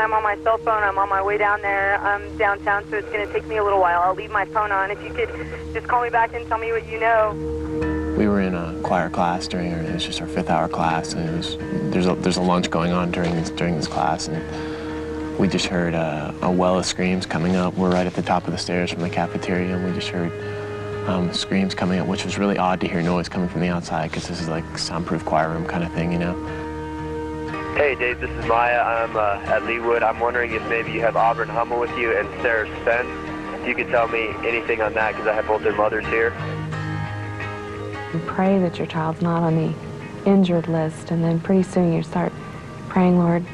and I'm on my cell phone. I'm on my way down there. I'm downtown, so it's going to take me a little while. I'll leave my phone on. If you could just call me back and tell me what you know. We were in a choir class it was just our 5th hour class, and there's a lunch going on during this class, and we just heard a well of screams coming up. We're right at the top of the stairs from the cafeteria, and we just heard screams coming up, which was really odd to hear noise coming from the outside, because this is like soundproof choir room kind of thing, you know. Hey Dave, this is Maya. I'm at Leewood. I'm wondering if maybe you have Auburn Hummel with you and Sarah Spence. If you could tell me anything on that, because I have both their mothers here. You pray that your child's not on the injured list, and then pretty soon you start praying, Lord,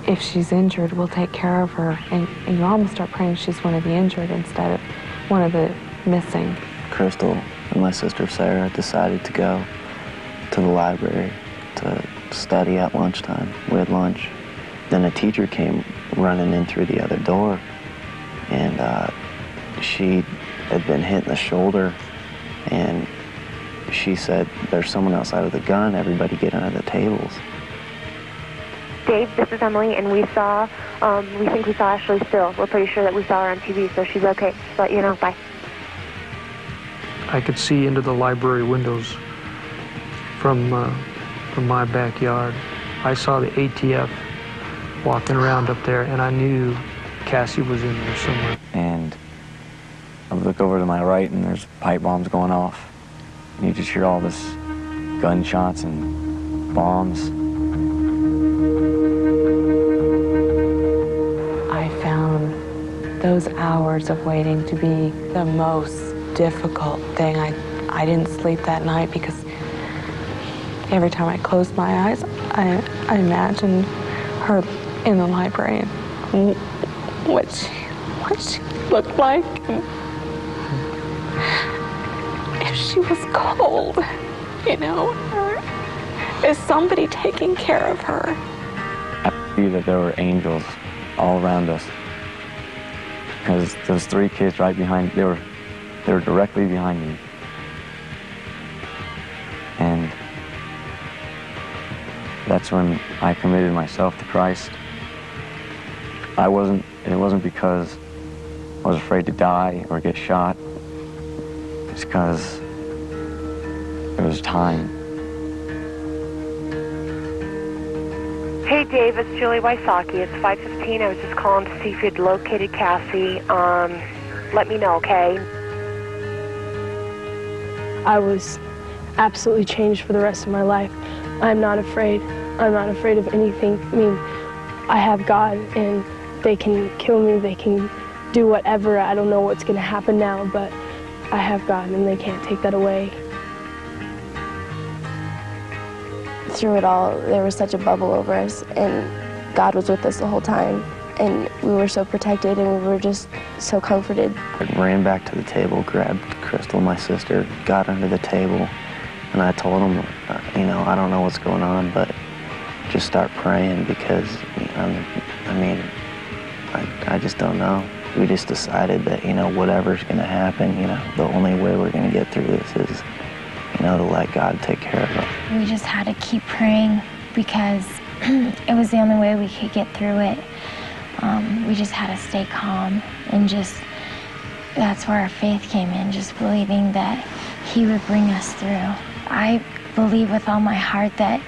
if she's injured, we'll take care of her. And you almost start praying she's one of the injured instead of one of the missing. Crystal and my sister Sarah decided to go to the library to study at lunchtime. We had lunch. Then a teacher came running in through the other door, and she had been hit in the shoulder, and she said, "There's someone outside with a gun, everybody get under the tables." Dave, this is Emily, and we think we saw Ashley still. We're pretty sure that we saw her on TV, so she's okay. Just let you know. Bye. I could see into the library windows from my backyard. I saw the ATF walking around up there, and I knew Cassie was in there somewhere. And I look over to my right, and there's pipe bombs going off. And you just hear all this gunshots and bombs. I found those hours of waiting to be the most difficult thing. I didn't sleep that night because every time I closed my eyes, I imagined her in the library and what she looked like. If she was cold, you know, or is somebody taking care of her? I knew that there were angels all around us, because those 3 kids right behind, they were directly behind me. And that's when I committed myself to Christ. It wasn't because I was afraid to die or get shot. It's because it was time. Hey Dave, it's Julie Wysocki. It's 5:15. I was just calling to see if you'd located Cassie. Let me know, okay? I was absolutely changed for the rest of my life. I'm not afraid. I'm not afraid of anything. I mean, I have God, and they can kill me, they can do whatever. I don't know what's going to happen now, but I have God, and they can't take that away. Through it all, there was such a bubble over us, and God was with us the whole time, and we were so protected, and we were just so comforted. I ran back to the table, grabbed Crystal, my sister, got under the table, and I told them, you know, I don't know what's going on, but just start praying, because, I just don't know. We just decided that, you know, whatever's going to happen, you know, the only way we're going to get through this is, you know, to let God take care of it. We just had to keep praying because it was the only way we could get through it. We just had to stay calm, and just, that's where our faith came in, just believing that He would bring us through. I believe with all my heart that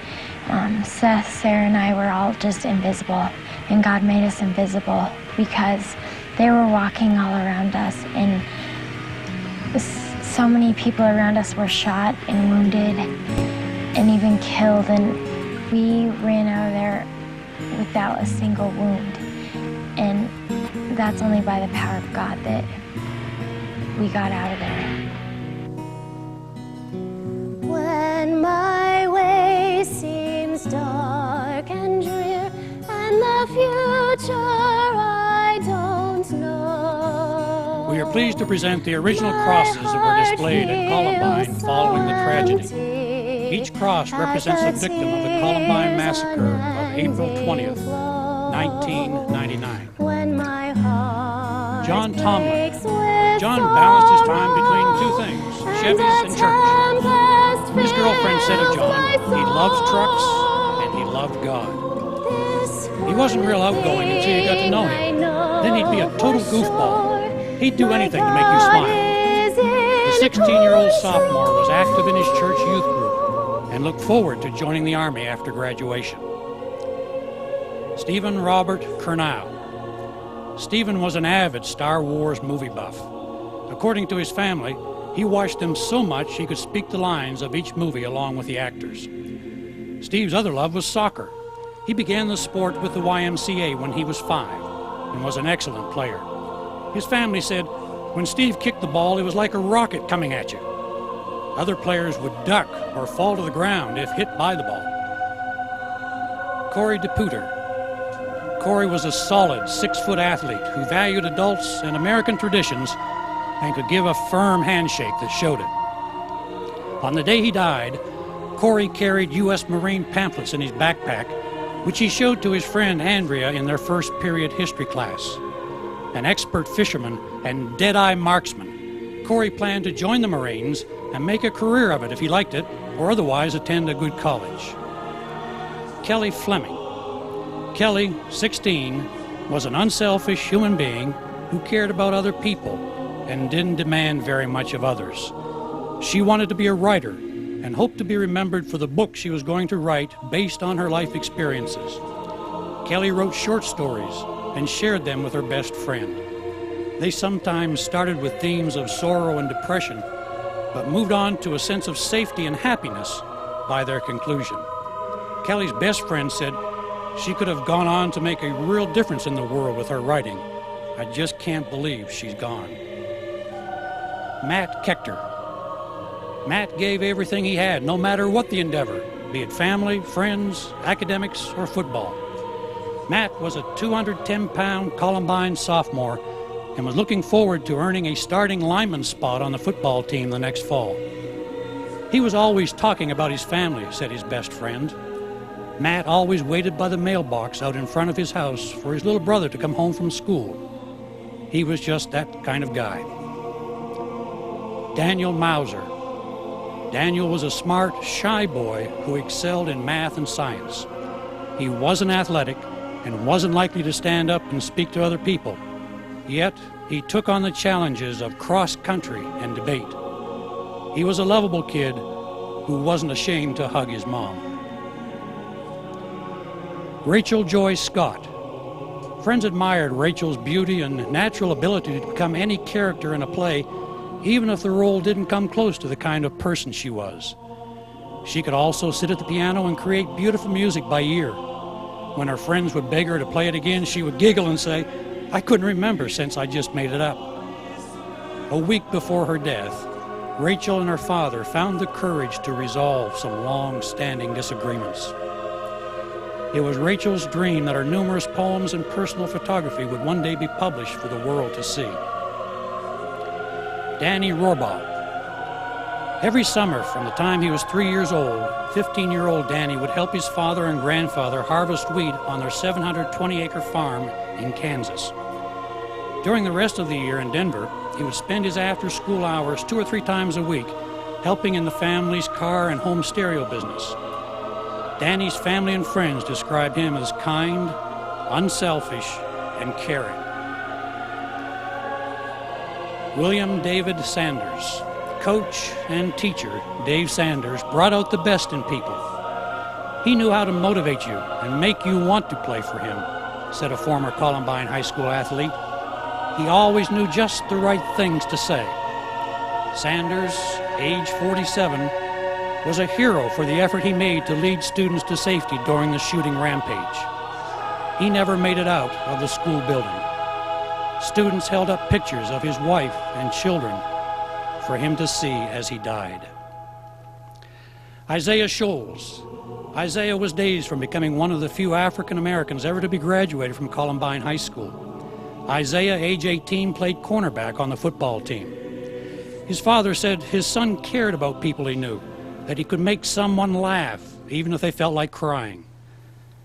Seth, Sarah, and I were all just invisible, and God made us invisible because they were walking all around us, and so many people around us were shot and wounded and even killed, and we ran out of there without a single wound. And that's only by the power of God that we got out of there. When my way seems dark and drear, and the future I don't know. We are pleased to present the original crosses that were displayed at Columbine following the tragedy. Each cross represents a victim of the Columbine massacre of April 20th, 1999. John Tomlin. John balanced his time between 2 things, Chevys and church. His girlfriend said of John, he loves trucks and he loved God. He wasn't real outgoing until you got to know him. Then he'd be a total goofball. He'd do anything to make you smile. The 16-year-old sophomore was active in his church youth group and looked forward to joining the Army after graduation. Stephen Robert Kernow. Stephen was an avid Star Wars movie buff. According to his family, he watched them so much he could speak the lines of each movie along with the actors. Steve's other love was soccer. He began the sport with the YMCA when he was 5 and was an excellent player. His family said when Steve kicked the ball, it was like a rocket coming at you. Other players would duck or fall to the ground if hit by the ball. Corey DePuter. Corey was a solid 6-foot athlete who valued adults and American traditions and could give a firm handshake that showed it. On the day he died, Corey carried U.S. Marine pamphlets in his backpack, which he showed to his friend Andrea in their first period history class. An expert fisherman and dead-eye marksman, Corey planned to join the Marines and make a career of it if he liked it, or otherwise attend a good college. Kelly Fleming. Kelly, 16, was an unselfish human being who cared about other people and didn't demand very much of others. She wanted to be a writer and hoped to be remembered for the book she was going to write based on her life experiences. Kelly wrote short stories and shared them with her best friend. They sometimes started with themes of sorrow and depression, but moved on to a sense of safety and happiness by their conclusion. Kelly's best friend said she could have gone on to make a real difference in the world with her writing. I just can't believe she's gone. Matt Kechter. Matt gave everything he had, no matter what the endeavor, be it family, friends, academics, or football. Matt was a 210-pound Columbine sophomore and was looking forward to earning a starting lineman spot on the football team the next fall. He was always talking about his family, said his best friend. Matt always waited by the mailbox out in front of his house for his little brother to come home from school. He was just that kind of guy. Daniel Mauser. Daniel was a smart, shy boy who excelled in math and science. He wasn't athletic and wasn't likely to stand up and speak to other people. Yet, he took on the challenges of cross-country and debate. He was a lovable kid who wasn't ashamed to hug his mom. Rachel Joy Scott. Friends admired Rachel's beauty and natural ability to become any character in a play, even if the role didn't come close to the kind of person she was. She could also sit at the piano and create beautiful music by ear. When her friends would beg her to play it again, she would giggle and say, "I couldn't remember since I just made it up." A week before her death, Rachel and her father found the courage to resolve some long-standing disagreements. It was Rachel's dream that her numerous poems and personal photography would one day be published for the world to see. Danny Rohrbaugh. Every summer from the time he was 3 years old, 15-year-old Danny would help his father and grandfather harvest wheat on their 720-acre farm in Kansas. During the rest of the year in Denver, he would spend his after-school hours 2 or 3 times a week helping in the family's car and home stereo business. Danny's family and friends described him as kind, unselfish, and caring. William David Sanders. Coach and teacher Dave Sanders brought out the best in people. He knew how to motivate you and make you want to play for him, said a former Columbine High School athlete. He always knew just the right things to say. Sanders, age 47, was a hero for the effort he made to lead students to safety during the shooting rampage. He never made it out of the school building. Students held up pictures of his wife and children for him to see as he died. Isaiah Scholes. Isaiah was days from becoming one of the few African Americans ever to be graduated from Columbine High School. Isaiah, age 18, played cornerback on the football team. His father said his son cared about people he knew, that he could make someone laugh, even if they felt like crying.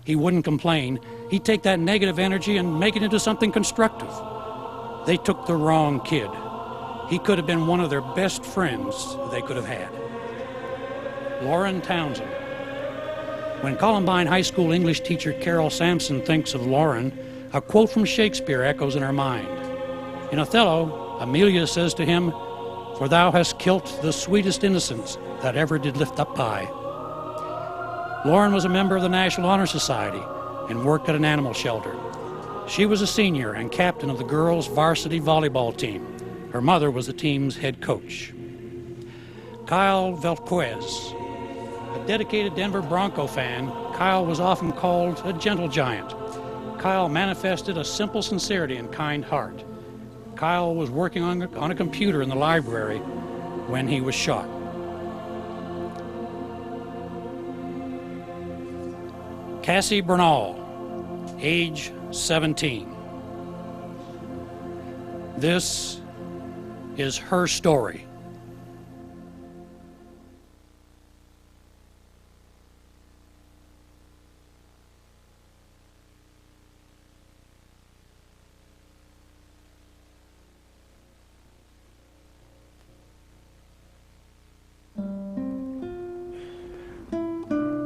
He wouldn't complain. He'd take that negative energy and make it into something constructive. They took the wrong kid. He could have been one of their best friends they could have had. Lauren Townsend. When Columbine High School English teacher Carol Sampson thinks of Lauren, a quote from Shakespeare echoes in her mind. In Othello, Amelia says to him, "For thou hast kilt the sweetest innocence that ever did lift up eye." Lauren was a member of the National Honor Society and worked at an animal shelter. She was a senior and captain of the girls' varsity volleyball team. Her mother was the team's head coach. Kyle Velquez. A dedicated Denver Bronco fan, Kyle was often called a gentle giant. Kyle manifested a simple sincerity and kind heart. Kyle was working on a computer in the library when he was shot. Cassie Bernal, age 17. This is her story.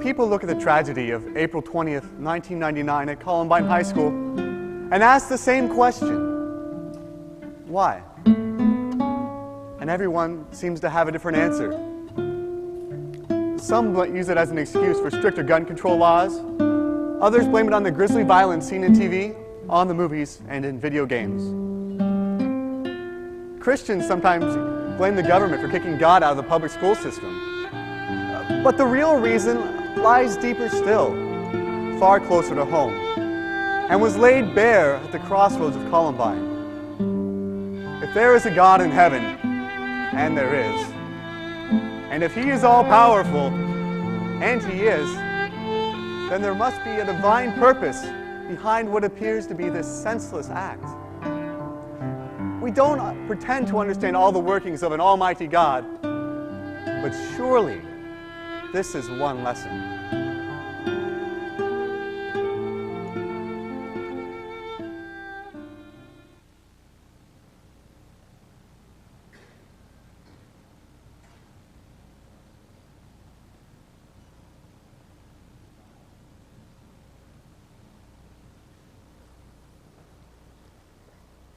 People look at the tragedy of April 20th, 1999 at Columbine High School and ask the same question. Why? And everyone seems to have a different answer. Some use it as an excuse for stricter gun control laws. Others blame it on the grisly violence seen in TV, on the movies, and in video games. Christians sometimes blame the government for kicking God out of the public school system. But the real reason lies deeper still, far closer to home, and was laid bare at the crossroads of Columbine. If there is a God in heaven, and there is, and if He is all-powerful, and He is, then there must be a divine purpose behind what appears to be this senseless act. We don't pretend to understand all the workings of an almighty God, but surely this is one lesson.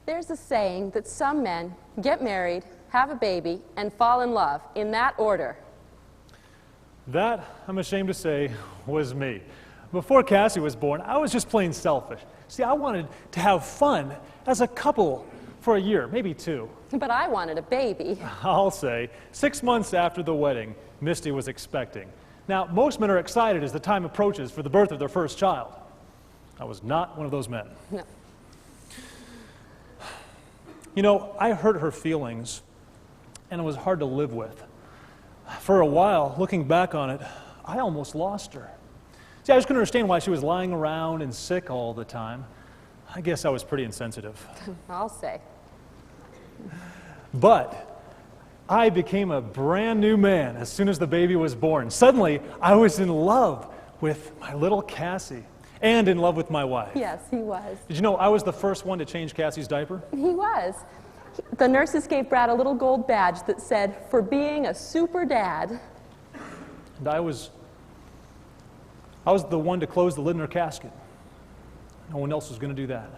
There's a saying that some men get married, have a baby, and fall in love in that order. That, I'm ashamed to say, was me. Before Cassie was born, I was just plain selfish. See, I wanted to have fun as a couple for a year, maybe 2. But I wanted a baby. I'll say, 6 months after the wedding, Misty was expecting. Now, most men are excited as the time approaches for the birth of their first child. I was not one of those men. No. You know, I hurt her feelings, and it was hard to live with. For a while, looking back on it, I almost lost her. See, I just couldn't understand why she was lying around and sick all the time. I guess I was pretty insensitive. I'll say. But I became a brand new man as soon as the baby was born. Suddenly, I was in love with my little Cassie and in love with my wife. Yes, he was. Did you know I was the first one to change Cassie's diaper? He was. The nurses gave Brad a little gold badge that said, "For being a super dad." And I was the one to close the lid in her casket. No one else was going to do that.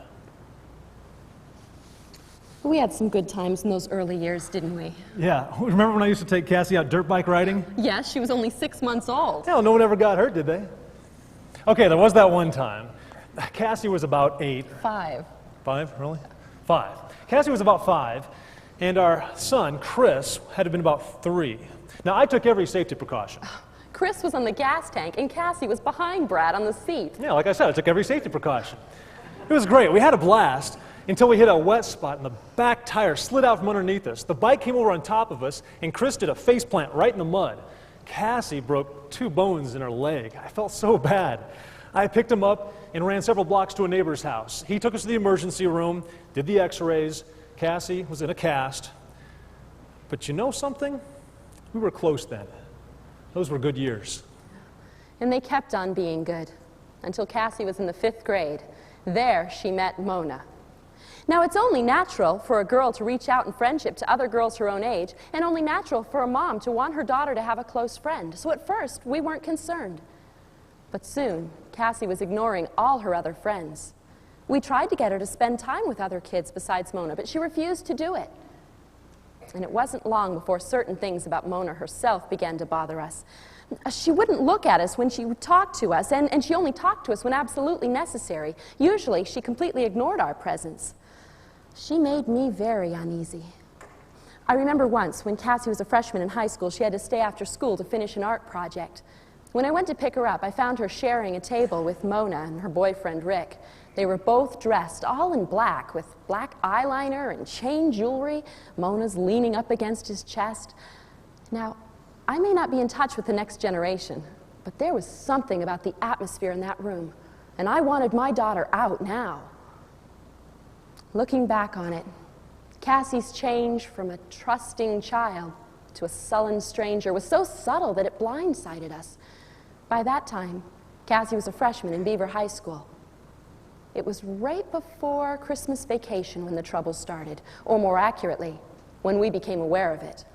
We had some good times in those early years, didn't we? Yeah. Remember when I used to take Cassie out dirt bike riding? Yes, she was only 6 months old. Hell, no one ever got hurt, did they? Okay, there was that one time. Cassie was about 8. 5. 5, really? 5. Cassie was about 5, and our son, Chris, had been about 3. Now, I took every safety precaution. Chris was on the gas tank, and Cassie was behind Brad on the seat. Yeah, like I said, I took every safety precaution. It was great. We had a blast until we hit a wet spot, and the back tire slid out from underneath us. The bike came over on top of us, and Chris did a face plant right in the mud. Cassie broke 2 bones in her leg. I felt so bad. I picked him up and ran several blocks to a neighbor's house. He took us to the emergency room, did the x-rays. Cassie was in a cast. But you know something? We were close then. Those were good years. And they kept on being good until Cassie was in the 5th grade. There she met Mona. Now, it's only natural for a girl to reach out in friendship to other girls her own age, and only natural for a mom to want her daughter to have a close friend. So at first, we weren't concerned. But soon, Cassie was ignoring all her other friends. We tried to get her to spend time with other kids besides Mona, but she refused to do it. And it wasn't long before certain things about Mona herself began to bother us. She wouldn't look at us when she would talk to us, and she only talked to us when absolutely necessary. Usually, she completely ignored our presence. She made me very uneasy. I remember once, when Cassie was a freshman in high school, she had to stay after school to finish an art project. When I went to pick her up, I found her sharing a table with Mona and her boyfriend, Rick. They were both dressed, all in black, with black eyeliner and chain jewelry. Mona's leaning up against his chest. Now, I may not be in touch with the next generation, but there was something about the atmosphere in that room, and I wanted my daughter out now. Looking back on it, Cassie's change from a trusting child to a sullen stranger was so subtle that it blindsided us. By that time, Cassie was a freshman in Beaver High School. It was right before Christmas vacation when the trouble started, or more accurately, when we became aware of it.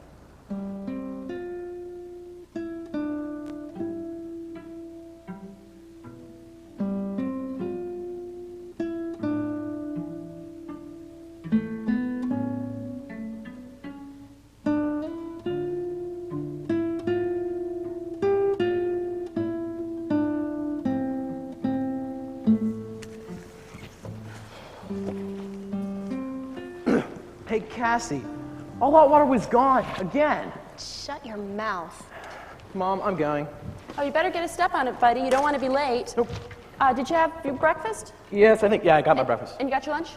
Hey, Cassie, all that water was gone, again. Shut your mouth. Mom, I'm going. Oh, you better get a step on it, buddy. You don't want to be late. Nope. Did you have your breakfast? Yes, I got my breakfast. And you got your lunch?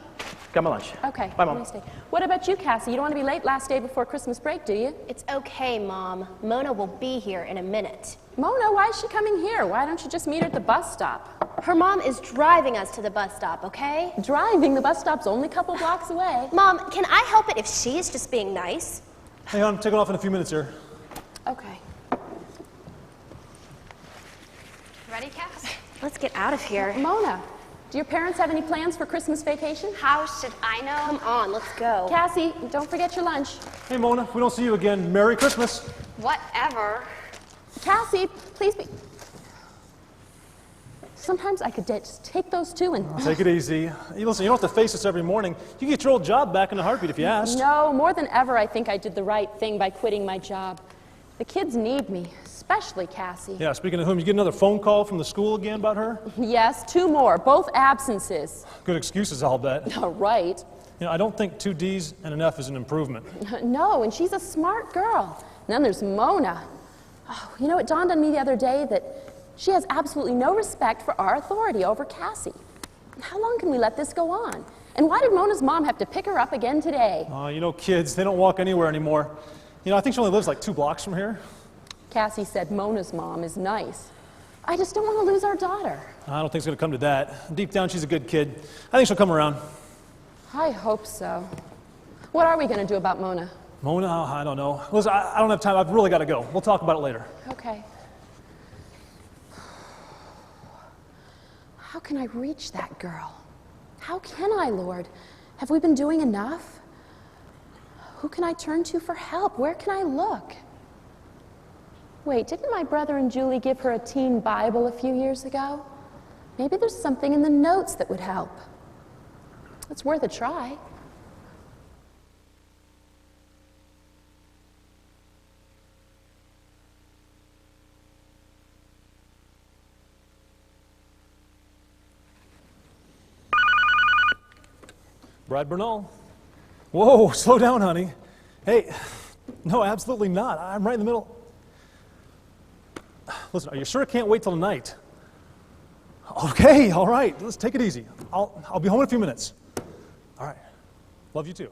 Got my lunch. Okay. Bye, Mom. Nice day. What about you, Cassie? You don't want to be late last day before Christmas break, do you? It's okay, Mom. Mona will be here in a minute. Mona, why is she coming here? Why don't you just meet her at the bus stop? Her mom is driving us to the bus stop, okay? Driving? The bus stop's only a couple blocks away. Mom, can I help it if she's just being nice? Hey, I'm taking off in a few minutes here. Okay. Ready, Cass? Let's get out of here. Mona, do your parents have any plans for Christmas vacation? How should I know? Come on, let's go. Cassie, don't forget your lunch. Hey, Mona, if we don't see you again, Merry Christmas. Whatever. Cassie, please be... Sometimes I could just take those two and... Take it easy. Hey, listen, you don't have to face us every morning. You can get your old job back in a heartbeat if you asked. No, more than ever, I think I did the right thing by quitting my job. The kids need me, especially Cassie. Yeah, speaking of whom, you get another phone call from the school again about her? Yes, 2 more, both absences. Good excuses, I'll bet. Right. You know, I don't think 2 D's and an F is an improvement. No, and she's a smart girl. And then there's Mona. Oh, you know, it dawned on me the other day that she has absolutely no respect for our authority over Cassie. How long can we let this go on? And why did Mona's mom have to pick her up again today? You know, kids, they don't walk anywhere anymore. You know, I think she only lives like 2 blocks from here. Cassie said Mona's mom is nice. I just don't want to lose our daughter. I don't think it's going to come to that. Deep down, she's a good kid. I think she'll come around. I hope so. What are we going to do about Mona? Mona, I don't know. Listen, I don't have time. I've really got to go. We'll talk about it later. Okay. How can I reach that girl? How can I, Lord? Have we been doing enough? Who can I turn to for help? Where can I look? Wait, didn't my brother and Julie give her a teen Bible a few years ago? Maybe there's something in the notes that would help. It's worth a try. Brad Bernal. Whoa, slow down, honey. Hey, no, absolutely not. I'm right in the middle. Listen, are you sure it can't wait till tonight? Okay, all right. Let's take it easy. I'll be home in a few minutes. All right. Love you too.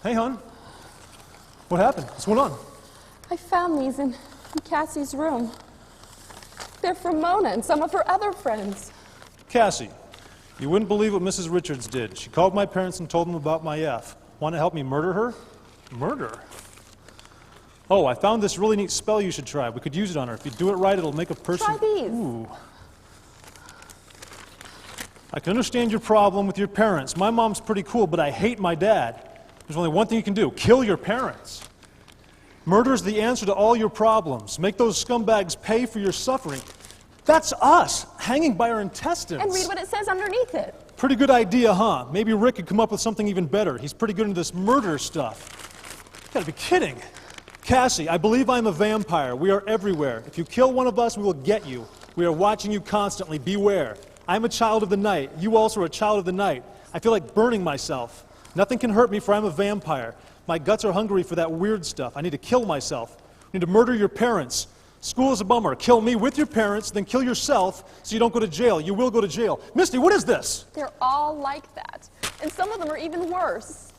Hey, hon. What happened? What's going on? I found these in Cassie's room. They're from Mona and some of her other friends. Cassie, you wouldn't believe what Mrs. Richards did. She called my parents and told them about my F. Want to help me murder her? Murder? Oh, I found this really neat spell you should try. We could use it on her. If you do it right, it'll make a person... Try these. Ooh. I can understand your problem with your parents. My mom's pretty cool, but I hate my dad. There's only one thing you can do. Kill your parents. Murder's the answer to all your problems. Make those scumbags pay for your suffering. That's us, hanging by our intestines. And read what it says underneath it. Pretty good idea, huh? Maybe Rick could come up with something even better. He's pretty good into this murder stuff. You gotta be kidding. Cassie, I believe I'm a vampire. We are everywhere. If you kill one of us, we will get you. We are watching you constantly. Beware. I'm a child of the night. You also are a child of the night. I feel like burning myself. Nothing can hurt me, for I'm a vampire. My guts are hungry for that weird stuff. I need to kill myself. I need to murder your parents. School is a bummer. Kill me with your parents, then kill yourself so you don't go to jail. You will go to jail. Misty, what is this? They're all like that. And some of them are even worse.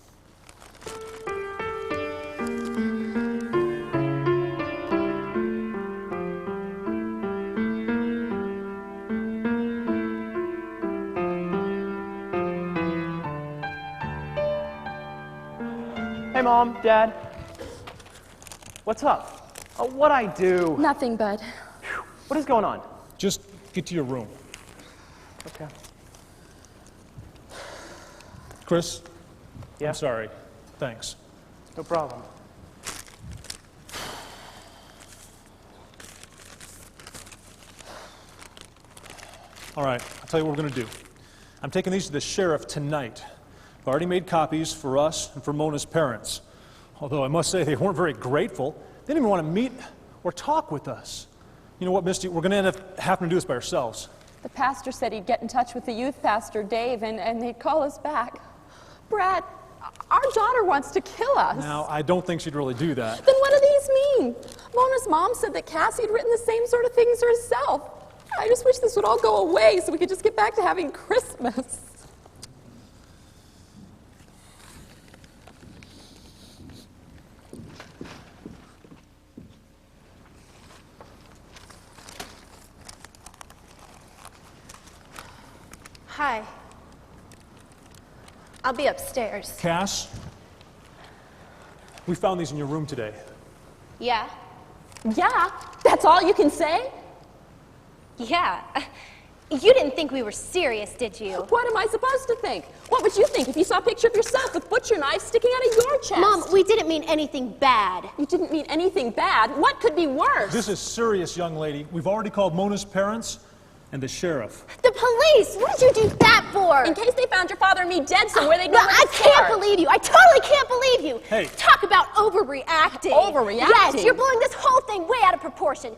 Hey, Mom, Dad. What's up? What'd I do? Nothing, Bud. What is going on? Just get to your room. Okay. Chris? Yeah? I'm sorry. Thanks. No problem. All right, I'll tell you what we're going to do. I'm taking these to the sheriff tonight. I've already made copies for us and for Mona's parents. Although I must say they weren't very grateful. They didn't even want to meet or talk with us. You know what, Misty? We're going to end up having to do this by ourselves. The pastor said he'd get in touch with the youth pastor, Dave, and they'd call us back. Brad, our daughter wants to kill us. Now, I don't think she'd really do that. Then what do these mean? Mona's mom said that Cassie had written the same sort of things herself. I just wish this would all go away so we could just get back to having Christmas. Hi. I'll be upstairs. Cass, we found these in your room today. Yeah? Yeah? That's all you can say? Yeah. You didn't think we were serious, did you? What am I supposed to think? What would you think if you saw a picture of yourself with butcher knives sticking out of your chest? Mom, we didn't mean anything bad. You didn't mean anything bad? What could be worse? This is serious, young lady. We've already called Mona's parents and the sheriff. The police! What did you do that for? In case they found your father and me dead somewhere, they'd know where I to start. can't believe you. I totally can't believe you. Hey. Talk about overreacting. Overreacting? Yes, you're blowing this whole thing way out of proportion.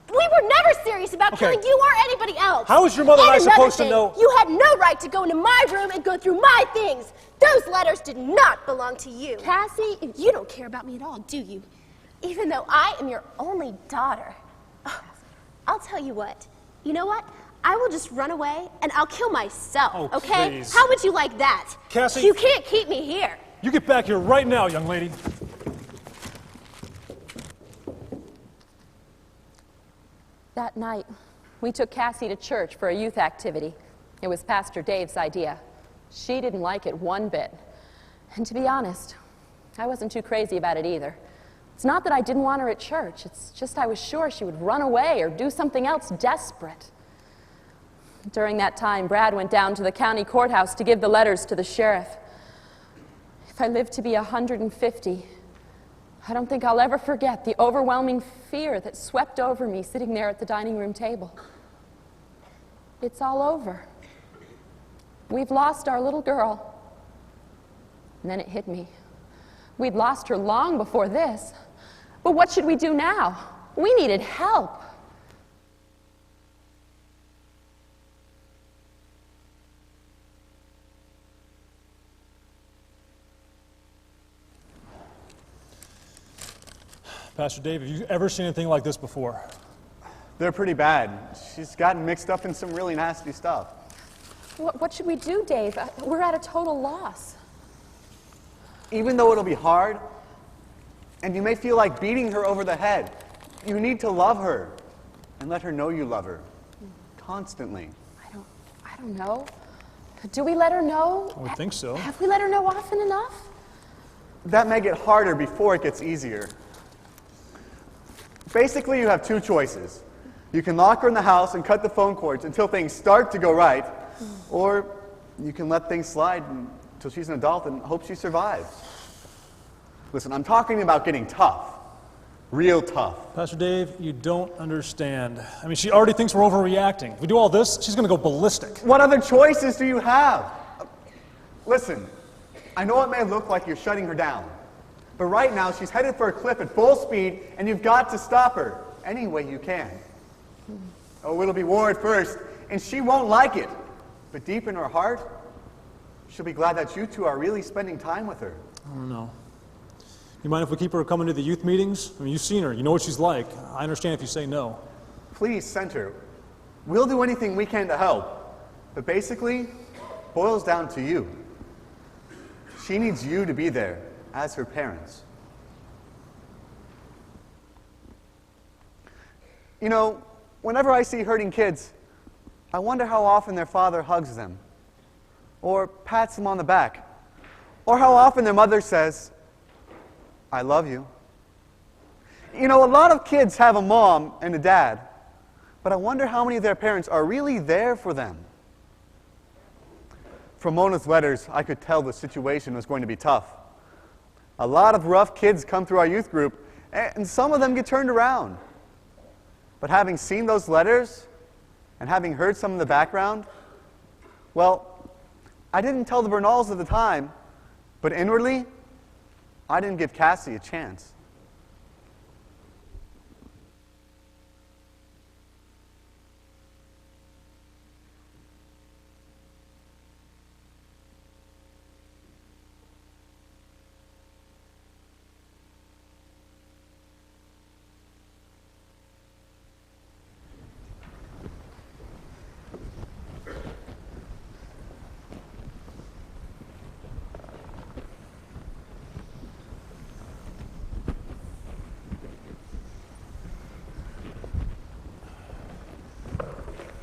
We were never serious about killing you or anybody else. How is your mother and I supposed to know? You had no right to go into my room and go through my things. Those letters did not belong to you. Cassie, you don't care about me at all, do you? Even though I am your only daughter. Oh, I'll tell you what. You know what? I will just run away and I'll kill myself, okay? Please. How would you like that? Cassie. You can't keep me here. You get back here right now, young lady. that night, we took Cassie to church for a youth activity. It was Pastor Dave's idea. She didn't like it one bit. And to be honest, I wasn't too crazy about it either. It's not that I didn't want her at church. It's just I was sure she would run away or do something else desperate. During that time, Brad went down to the county courthouse to give the letters to the sheriff. If I live to be 150, I don't think I'll ever forget the overwhelming fear that swept over me sitting there at the dining room table. It's all over. We've lost our little girl. And then it hit me. We'd lost her long before this. But what should we do now? We needed help. Pastor Dave, have you ever seen anything like this before? They're pretty bad. She's gotten mixed up in some really nasty stuff. What should we do, Dave? We're at a total loss. Even though it'll be hard, and you may feel like beating her over the head, you need to love her and let her know you love her constantly. I don't know. Do we let her know? I would think so. Have we let her know often enough? that may get harder before it gets easier. Basically, you have two choices. You can lock her in the house and cut the phone cords until things start to go right, or you can let things slide until she's an adult and hope she survives. Listen, I'm talking about getting tough. Real tough. Pastor Dave, you don't understand. I mean, she already thinks we're overreacting. If we do all this, she's going to go ballistic. What other choices do you have? Listen, I know it may look like you're shutting her down, but right now she's headed for a cliff at full speed, and you've got to stop her any way you can. Oh, it'll be war at first, and she won't like it. But deep in her heart, she'll be glad that you two are really spending time with her. I don't know. You mind if we keep her coming to the youth meetings? I mean, you've seen her. You know what she's like. I understand if you say no. Please send her. We'll do anything we can to help. But basically, it boils down to you. She needs you to be there as her parents. You know, whenever I see hurting kids, I wonder how often their father hugs them, or pats them on the back, or how often their mother says, "I love you." You know, a lot of kids have a mom and a dad, but I wonder how many of their parents are really there for them. From Mona's letters, I could tell the situation was going to be tough. A lot of rough kids come through our youth group, and some of them get turned around. But having seen those letters, and having heard some of the background, well, I didn't tell the Bernals at the time, but inwardly, I didn't give Cassie a chance.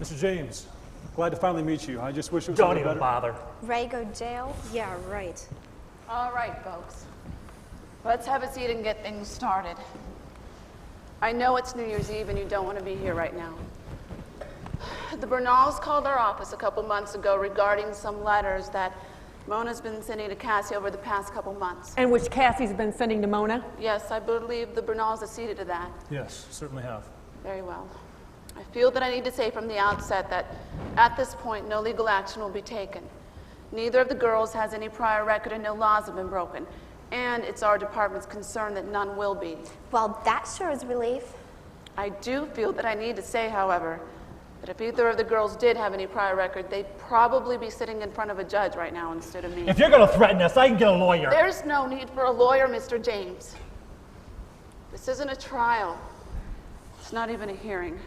Mr. James, glad to finally meet you. I just wish it was Don't even bother. Ray go jail? Yeah, right. All right, folks. Let's have a seat and get things started. I know it's New Year's Eve and you don't want to be here right now. The Bernals called our office a couple months ago regarding some letters that Mona's been sending to Cassie over the past couple months. And which Cassie's been sending to Mona? Yes, I believe the Bernals acceded to that. Yes, certainly have. Very well. I feel that I need to say from the outset that at this point, no legal action will be taken. Neither of the girls has any prior record and no laws have been broken. And it's our department's concern that none will be. Well, that sure is relief. I do feel that I need to say, however, that if either of the girls did have any prior record, they'd probably be sitting in front of a judge right now instead of me. If you're going to threaten us, I can get a lawyer. There's no need for a lawyer, Mr. James. This isn't a trial. It's not even a hearing.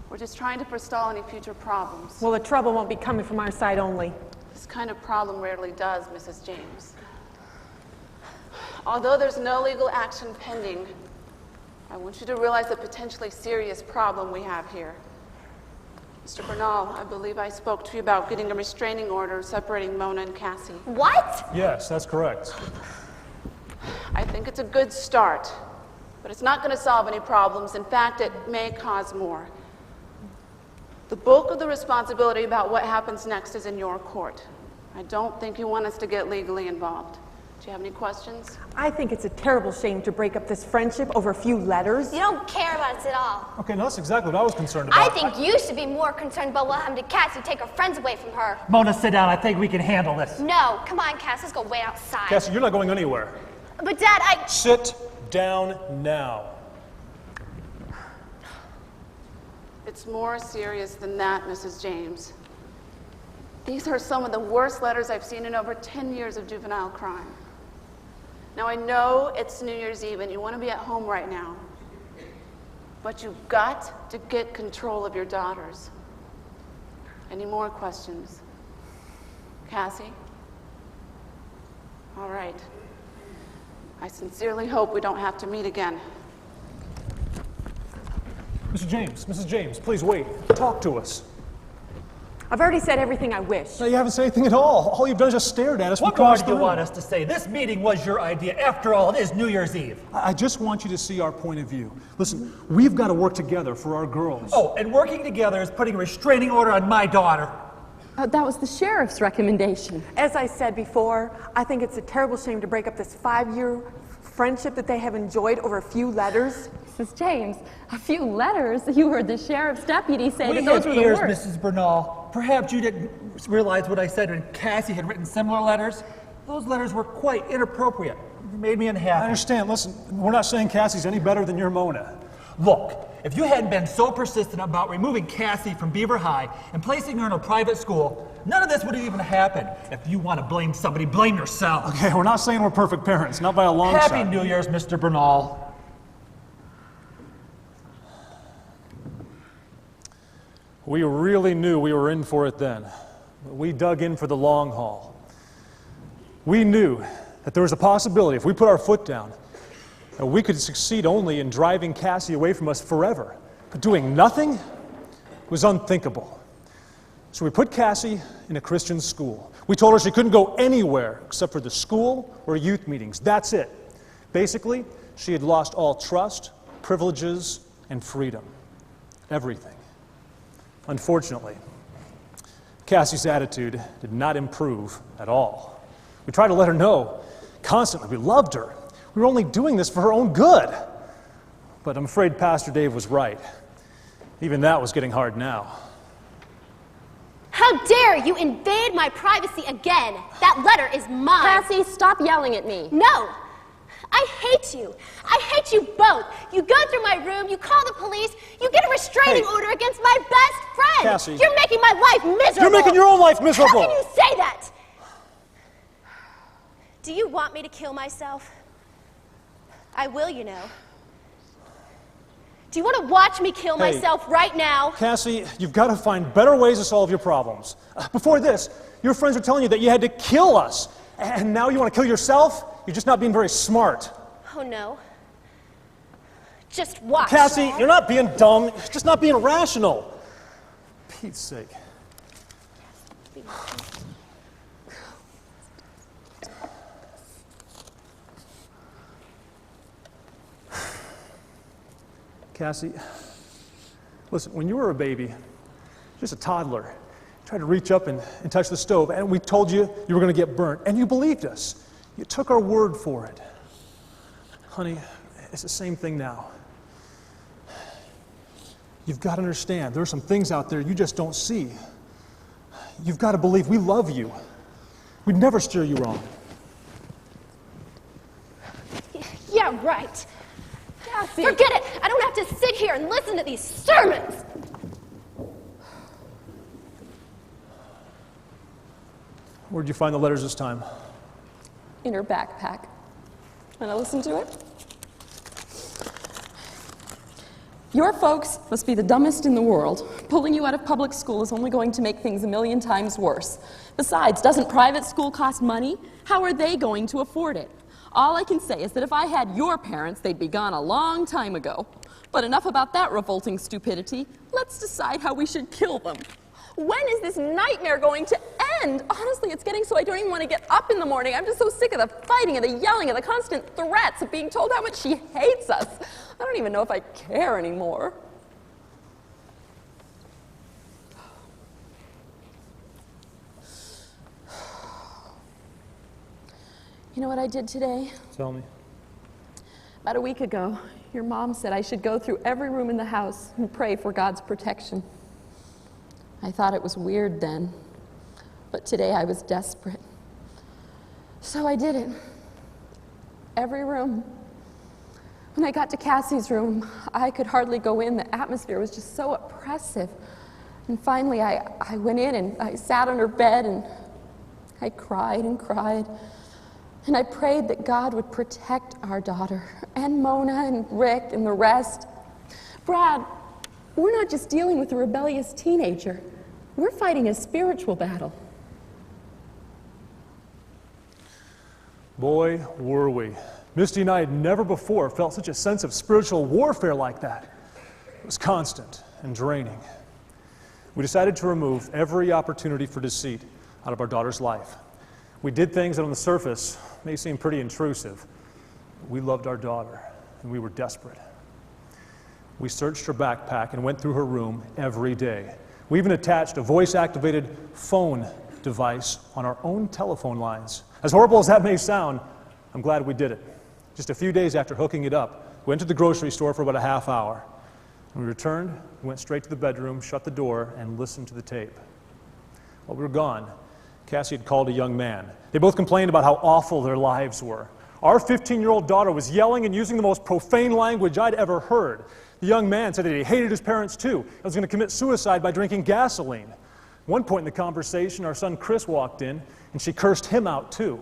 We're just trying to forestall any future problems. Well, the trouble won't be coming from our side only. This kind of problem rarely does, Mrs. James. Although there's no legal action pending, I want you to realize the potentially serious problem we have here. Mr. Bernal, I believe I spoke to you about getting a restraining order separating Mona and Cassie. What? Yes, that's correct. I think it's a good start, but it's not going to solve any problems. In fact, it may cause more. The bulk of the responsibility about what happens next is in your court. I don't think you want us to get legally involved. Do you have any questions? I think it's a terrible shame to break up this friendship over a few letters. You don't care about us at all. Okay, now that's exactly what I was concerned about. I think you should be more concerned about what happened to Cassie, take her friends away from her. Mona, sit down. I think we can handle this. No, come on, Cass, let's go wait outside. Cassie, you're not going anywhere. But Dad, Sit down now. It's more serious than that, Mrs. James. These are some of the worst letters I've seen in over 10 years of juvenile crime. Now, I know it's New Year's Eve and you want to be at home right now, but you've got to get control of your daughters. Any more questions? Cassie? All right. I sincerely hope we don't have to meet again. Mrs. James, please wait. Talk to us. I've already said everything I wish. No, you haven't said anything at all. All you've done is just stared at us. What more do you want us to say? This meeting was your idea. After all, it is New Year's Eve. I just want you to see our point of view. Listen, we've got to work together for our girls. Oh, and working together is putting a restraining order on my daughter. That was the sheriff's recommendation. As I said before, I think it's a terrible shame to break up this 5-year friendship that they have enjoyed over a few letters. Mrs. James, a few letters? You heard the sheriff's deputy say that those those were the ears, worst. Mrs. Bernal. Perhaps you didn't realize what I said when Cassie had written similar letters. Those letters were quite inappropriate. They made me unhappy. I understand. Listen, we're not saying Cassie's any better than your Mona. Look, if you hadn't been so persistent about removing Cassie from Beaver High and placing her in a private school, none of this would have even happened. If you want to blame somebody, blame yourself. Okay, we're not saying we're perfect parents, not by a long shot. Happy New Year's, Mr. Bernal. We really knew we were in for it then. But we dug in for the long haul. We knew that there was a possibility, if we put our foot down, that we could succeed only in driving Cassie away from us forever. But doing nothing was unthinkable. So we put Cassie in a Christian school. We told her she couldn't go anywhere except for the school or youth meetings. That's it. Basically, she had lost all trust, privileges, and freedom. Everything. Unfortunately, Cassie's attitude did not improve at all. We tried to let her know constantly we loved her. We were only doing this for her own good. But I'm afraid Pastor Dave was right. Even that was getting hard now. How dare you invade my privacy again? That letter is mine. Cassie, stop yelling at me. No. I hate you. I hate you both. You go through my room, you call the police, you get a restraining order against my best friend. Cassie. You're making my life miserable. You're making your own life miserable. How can you say that? Do you want me to kill myself? I will, you know. Do you want to watch me kill myself right now? Cassie, you've got to find better ways to solve your problems. Before this, your friends were telling you that you had to kill us. And now you want to kill yourself? You're just not being very smart. Oh, no. Just watch. Cassie, you're not being dumb. You're just not being rational. For Pete's sake. Cassie, listen, when you were a baby, just a toddler, you tried to reach up and touch the stove, and we told you you were going to get burnt, and you believed us. You took our word for it. Honey, it's the same thing now. You've got to understand, there are some things out there you just don't see. You've got to believe we love you. We'd never steer you wrong. Yeah, right. Cassie. Forget it. I don't have to sit here and listen to these sermons. Where'd you find the letters this time? In her backpack. Want to listen to it? Your folks must be the dumbest in the world. Pulling you out of public school is only going to make things 1,000,000 times worse. Besides, doesn't private school cost money? How are they going to afford it? All I can say is that if I had your parents, they'd be gone a long time ago. But enough about that revolting stupidity. Let's decide how we should kill them. When is this nightmare going to end? Honestly, it's getting so I don't even want to get up in the morning. I'm just so sick of the fighting and the yelling and the constant threats of being told how much she hates us. I don't even know if I care anymore. You know what I did today? Tell me. About a week ago, your mom said I should go through every room in the house and pray for God's protection. I thought it was weird then, but today I was desperate. So I did it. Every room. When I got to Cassie's room, I could hardly go in. The atmosphere was just so oppressive. And finally, I went in and I sat on her bed and I cried and cried. And I prayed that God would protect our daughter and Mona and Rick and the rest. Brad, we're not just dealing with a rebellious teenager. We're fighting a spiritual battle. Boy, were we. Misty and I had never before felt such a sense of spiritual warfare like that. It was constant and draining. We decided to remove every opportunity for deceit out of our daughter's life. We did things that on the surface may seem pretty intrusive. We loved our daughter, and we were desperate. We searched her backpack and went through her room every day. We even attached a voice-activated phone device on our own telephone lines. As horrible as that may sound, I'm glad we did it. Just a few days after hooking it up, we went to the grocery store for about a half hour. When we returned, we went straight to the bedroom, shut the door, and listened to the tape. While we were gone, Cassie had called a young man. They both complained about how awful their lives were. Our 15-year-old daughter was yelling and using the most profane language I'd ever heard. The young man said that he hated his parents too and was going to commit suicide by drinking gasoline. At one point in the conversation, our son Chris walked in, and she cursed him out too.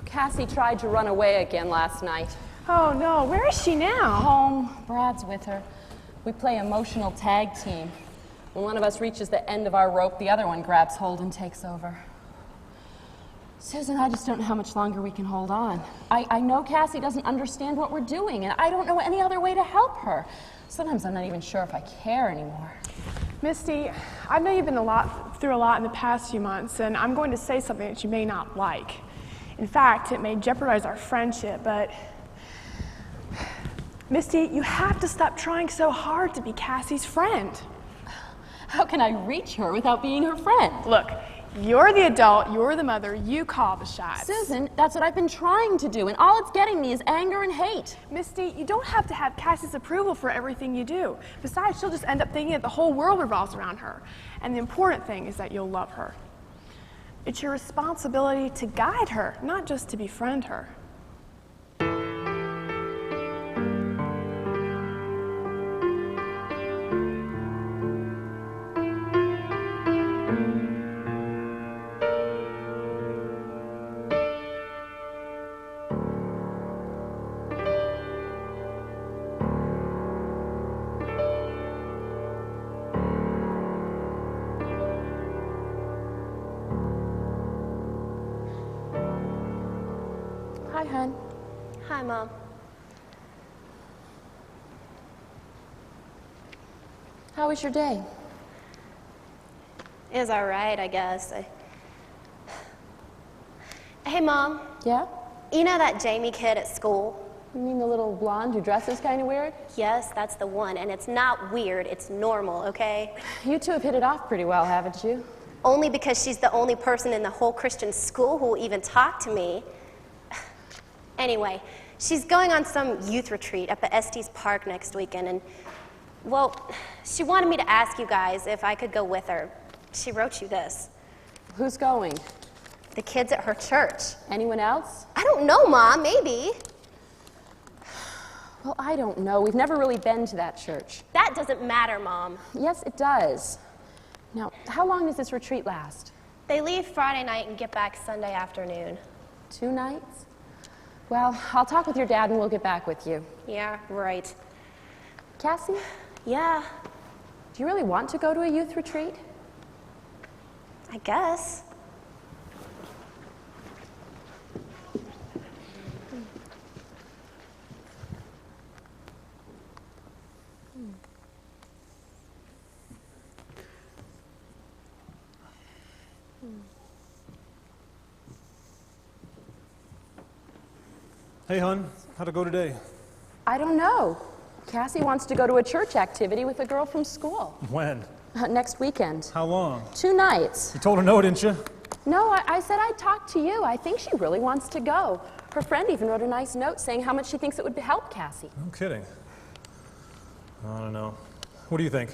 Cassie tried to run away again last night. Oh no, where is she now? Home. Brad's with her. We play emotional tag team. When one of us reaches the end of our rope, the other one grabs hold and takes over. Susan, I just don't know how much longer we can hold on. I know Cassie doesn't understand what we're doing, and I don't know any other way to help her. Sometimes I'm not even sure if I care anymore. Misty, I know you've been through a lot in the past few months, and I'm going to say something that you may not like. In fact, it may jeopardize our friendship, but Misty, you have to stop trying so hard to be Cassie's friend. How can I reach her without being her friend? Look, you're the adult, you're the mother, you call the shots. Susan, that's what I've been trying to do, and all it's getting me is anger and hate. Misty, you don't have to have Cassie's approval for everything you do. Besides, she'll just end up thinking that the whole world revolves around her. And the important thing is that you'll love her. It's your responsibility to guide her, not just to befriend her. Hi, hon. Hi, Mom. How was your day? It was all right, I guess. Hey, Mom. Yeah? You know that Jamie kid at school? You mean the little blonde who dresses kind of weird? Yes, that's the one, and it's not weird, it's normal, okay? You two have hit it off pretty well, haven't you? Only because she's the only person in the whole Christian school who will even talk to me. Anyway, she's going on some youth retreat up at Estes Park next weekend, and, well, she wanted me to ask you guys if I could go with her. She wrote you this. Who's going? The kids at her church. Anyone else? I don't know, Mom, maybe. Well, I don't know. We've never really been to that church. That doesn't matter, Mom. Yes, it does. Now, how long does this retreat last? They leave Friday night and get back Sunday afternoon. 2 nights? Well, I'll talk with your dad and we'll get back with you. Yeah, right. Cassie? Yeah? Do you really want to go to a youth retreat? I guess. Hey, hon, how'd it go today? I don't know. Cassie wants to go to a church activity with a girl from school. When? Next weekend. How long? 2 nights. You told her no, didn't you? No, I said I'd talk to you. I think she really wants to go. Her friend even wrote a nice note saying how much she thinks it would help Cassie. No kidding. I don't know. What do you think?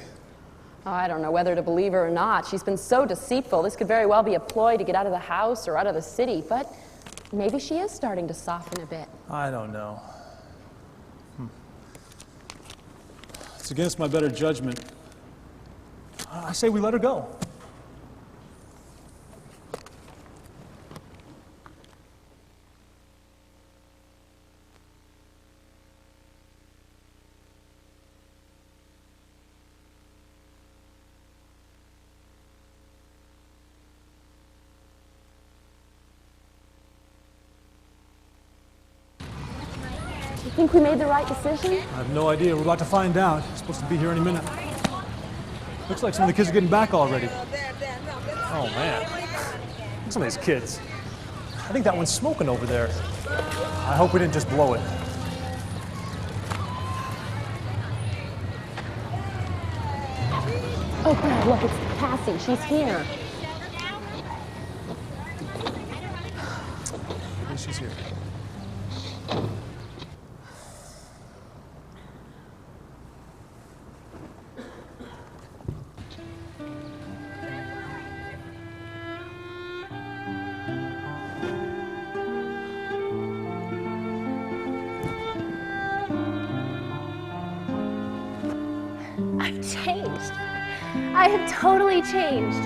Oh, I don't know whether to believe her or not. She's been so deceitful. This could very well be a ploy to get out of the house or out of the city, but maybe she is starting to soften a bit. I don't know. It's against my better judgment. I say we let her go. think we made the right decision? I have no idea. We're about to find out. We're supposed to be here any minute. Looks like some of the kids are getting back already. Oh, man. Look at some of these kids. I think that one's smoking over there. I hope we didn't just blow it. Oh, God, look, it's Cassie. She's here. Maybe she's here. I've changed. I have totally changed.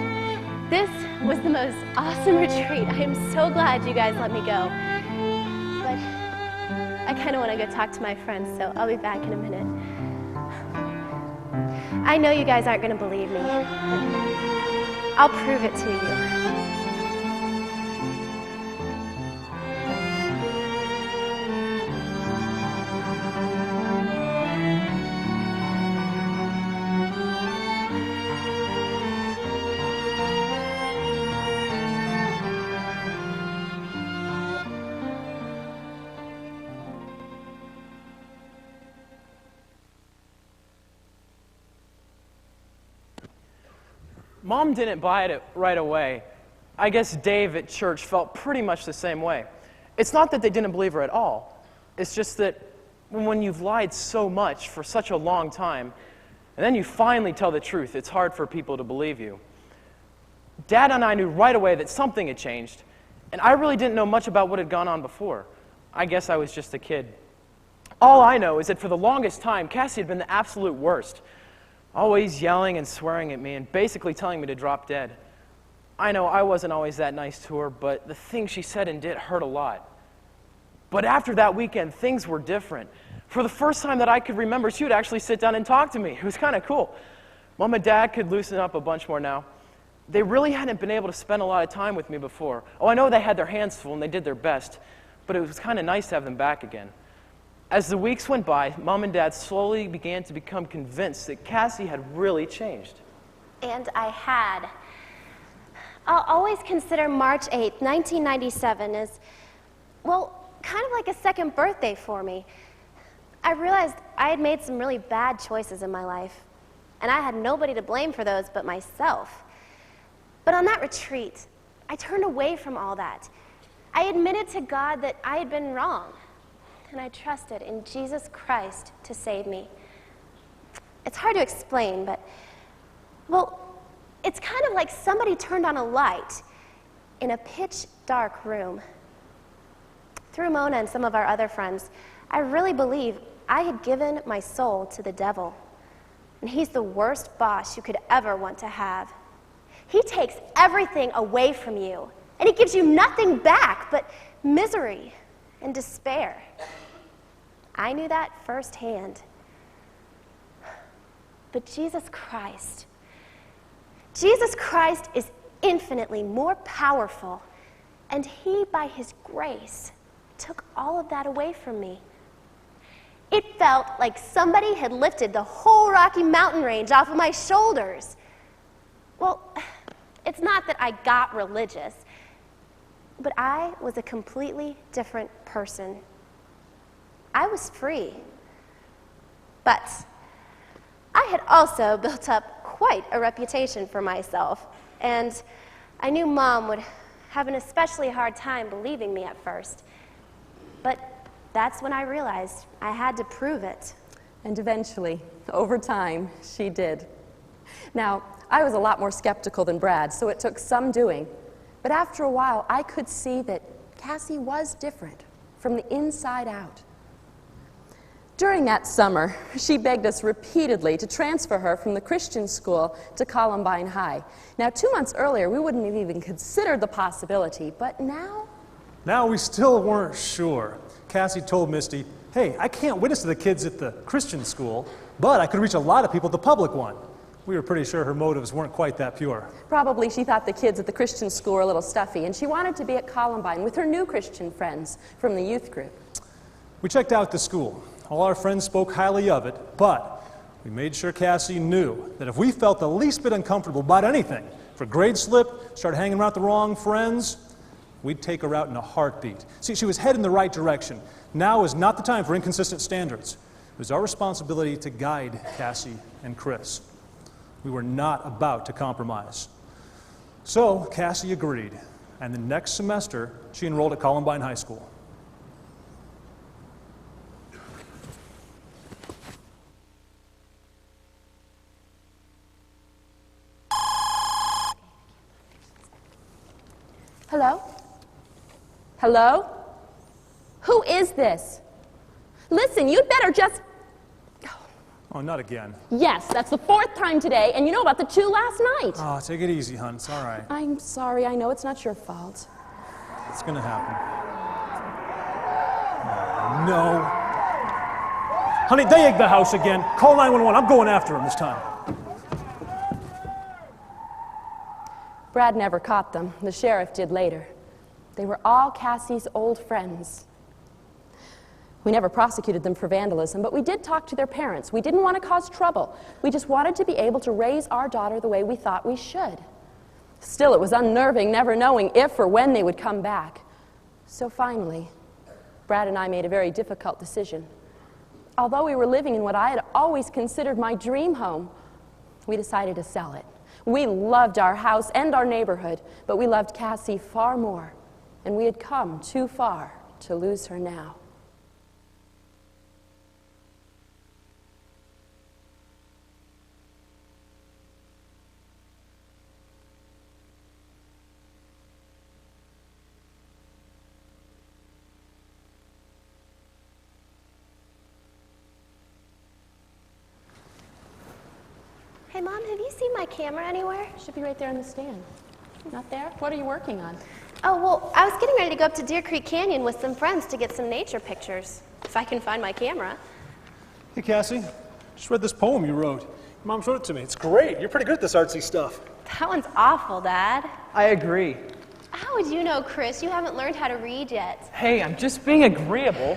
This was the most awesome retreat. I am so glad you guys let me go. But I kind of want to go talk to my friends, so I'll be back in a minute. I know you guys aren't going to believe me. I'll prove it to you. Mom didn't buy it right away. I guess Dave at church felt pretty much the same way. It's not that they didn't believe her at all. It's just that when you've lied so much for such a long time, and then you finally tell the truth, it's hard for people to believe you. Dad and I knew right away that something had changed, and I really didn't know much about what had gone on before. I guess I was just a kid. All I know is that for the longest time, Cassie had been the absolute worst. Always yelling and swearing at me and basically telling me to drop dead. I know I wasn't always that nice to her, but the things she said and did hurt a lot. But after that weekend, things were different. For the first time that I could remember, she would actually sit down and talk to me. It was kind of cool. Mom and Dad could loosen up a bunch more now. They really hadn't been able to spend a lot of time with me before. Oh, I know they had their hands full and they did their best, but it was kind of nice to have them back again. As the weeks went by, Mom and Dad slowly began to become convinced that Cassie had really changed. And I had. I'll always consider March 8th, 1997 as, well, kind of like a second birthday for me. I realized I had made some really bad choices in my life, and I had nobody to blame for those but myself. But on that retreat, I turned away from all that. I admitted to God that I had been wrong, and I trusted in Jesus Christ to save me. It's hard to explain, but, well, it's kind of like somebody turned on a light in a pitch-dark room. Through Mona and some of our other friends, I really believe I had given my soul to the devil, and he's the worst boss you could ever want to have. He takes everything away from you, and he gives you nothing back but misery and despair. I knew that firsthand. But Jesus Christ is infinitely more powerful, and he, by his grace, took all of that away from me. It felt like somebody had lifted the whole Rocky Mountain range off of my shoulders. Well, it's not that I got religious, but I was a completely different person. I was free. But I had also built up quite a reputation for myself, and I knew Mom would have an especially hard time believing me at first. But that's when I realized I had to prove it. And eventually, over time, she did. Now, I was a lot more skeptical than Brad, so it took some doing. But after a while, I could see that Cassie was different from the inside out. During that summer, she begged us repeatedly to transfer her from the Christian school to Columbine High. Now, 2 months earlier, we wouldn't have even considered the possibility, but now? Now we still weren't sure. Cassie told Misty, hey, I can't witness to the kids at the Christian school, but I could reach a lot of people at the public one. We were pretty sure her motives weren't quite that pure. Probably she thought the kids at the Christian school were a little stuffy, and she wanted to be at Columbine with her new Christian friends from the youth group. We checked out the school. All our friends spoke highly of it, but we made sure Cassie knew that if we felt the least bit uncomfortable about anything, if her grade slipped, started hanging around with the wrong friends, we'd take her out in a heartbeat. See, she was heading in the right direction. Now is not the time for inconsistent standards. It was our responsibility to guide Cassie and Chris. We were not about to compromise. So Cassie agreed, and the next semester, she enrolled at Columbine High School. Hello? Hello? Who is this? Listen, you'd better just... Oh, not again. Yes, that's the 4th time today, and you know about the 2 last night. Oh, take it easy, hon. It's all right. I'm sorry. I know it's not your fault. It's gonna happen. Oh, no. Honey, they egged the house again. Call 911. I'm going after them this time. Brad never caught them. The sheriff did later. They were all Cassie's old friends. We never prosecuted them for vandalism, but we did talk to their parents. We didn't want to cause trouble. We just wanted to be able to raise our daughter the way we thought we should. Still, it was unnerving, never knowing if or when they would come back. So finally, Brad and I made a very difficult decision. Although we were living in what I had always considered my dream home, we decided to sell it. We loved our house and our neighborhood, but we loved Cassie far more, and we had come too far to lose her now. Hey, Mom, have you seen my camera anywhere? Should be right there on the stand. Not there? What are you working on? Oh, well, I was getting ready to go up to Deer Creek Canyon with some friends to get some nature pictures, if I can find my camera. Hey, Cassie. Just read this poem you wrote. Your mom showed it to me. It's great. You're pretty good at this artsy stuff. That one's awful, Dad. I agree. How would you know, Chris? You haven't learned how to read yet. Hey, I'm just being agreeable.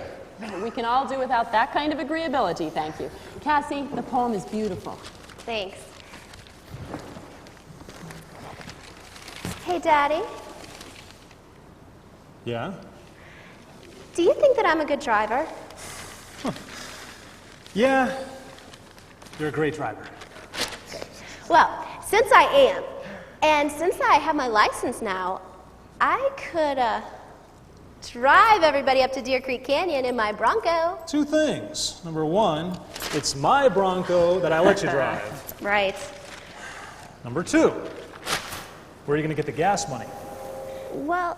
We can all do without that kind of agreeability, thank you. Cassie, the poem is beautiful. Thanks. Hey, Daddy. Yeah? Do you think that I'm a good driver? Yeah. You're a great driver. Well, since I am, and since I have my license now, I could drive everybody up to Deer Creek Canyon in my Bronco. 2 things. Number 1, it's my Bronco that I let you drive. Right. Number 2, where are you going to get the gas money? Well,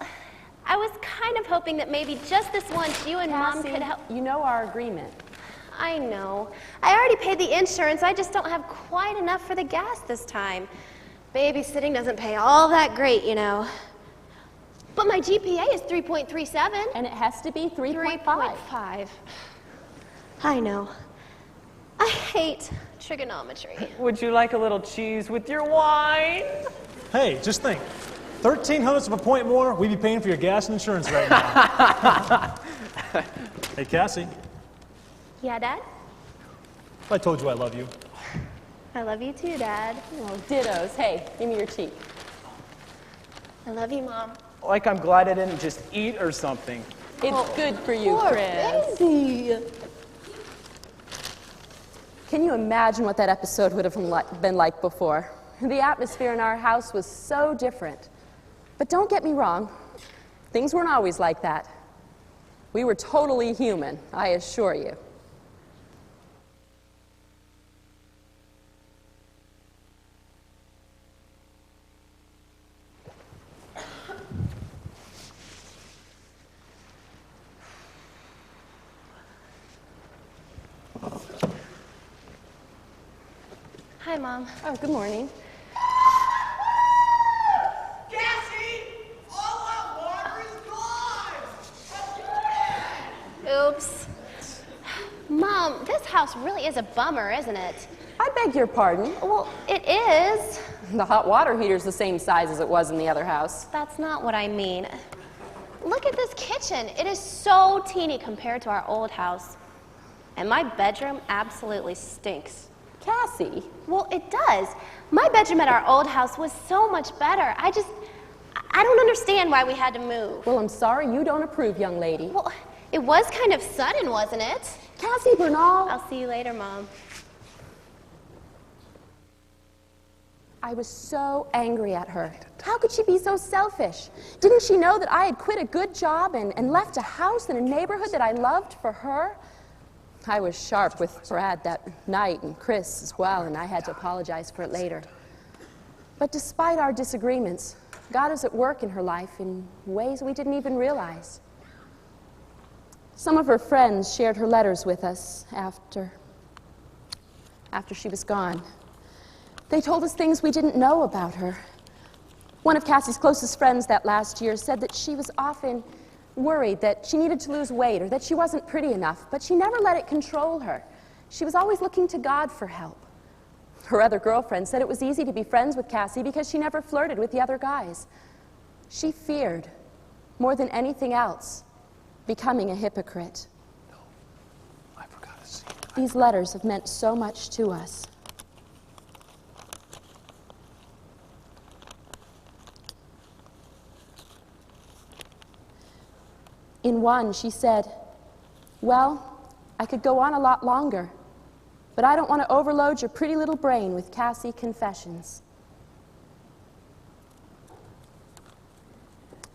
I was kind of hoping that maybe just this once you and Cassie, Mom could help. You know our agreement. I know. I already paid the insurance. I just don't have quite enough for the gas this time. Babysitting doesn't pay all that great, you know. But my GPA is 3.37. And it has to be 3.5. 3.5. I know. I hate trigonometry. Would you like a little cheese with your wine? Hey, just think. 1/1300ths of a point more, we'd be paying for your gas and insurance right now. Hey, Cassie. Yeah, Dad? I told you I love you. I love you too, Dad. Oh, dittos. Hey, give me your cheek. I love you, Mom. Like I'm glad I didn't just eat or something. It's good for you, Poor Chris. baby. Can you imagine what that episode would have been like before? The atmosphere in our house was so different. But don't get me wrong, things weren't always like that. We were totally human, I assure you. Hi, Mom. Oh, good morning. Oops. Mom, this house really is a bummer, isn't it? I beg your pardon. Well, it is. The hot water heater's the same size as it was in the other house. That's not what I mean. Look at this kitchen. It is so teeny compared to our old house. And my bedroom absolutely stinks. Cassie? Well, it does. My bedroom at our old house was so much better. I don't understand why we had to move. Well, I'm sorry you don't approve, young lady. Well, it was kind of sudden, wasn't it? Cassie Bernal. I'll see you later, Mom. I was so angry at her. How could she be so selfish? Didn't she know that I had quit a good job and left a house in a neighborhood that I loved for her? I was sharp with Brad that night and Chris as well, and I had to apologize for it later. But despite our disagreements, God is at work in her life in ways we didn't even realize. Some of her friends shared her letters with us after she was gone. They told us things we didn't know about her. One of Cassie's closest friends that last year said that she was often worried that she needed to lose weight or that she wasn't pretty enough, but she never let it control her. She was always looking to God for help. Her other girlfriend said it was easy to be friends with Cassie because she never flirted with the other guys. She feared, more than anything else, becoming a hypocrite. I forgot to see. These letters have meant so much to us. In one, she said, "Well, I could go on a lot longer, but I don't want to overload your pretty little brain with Cassie confessions."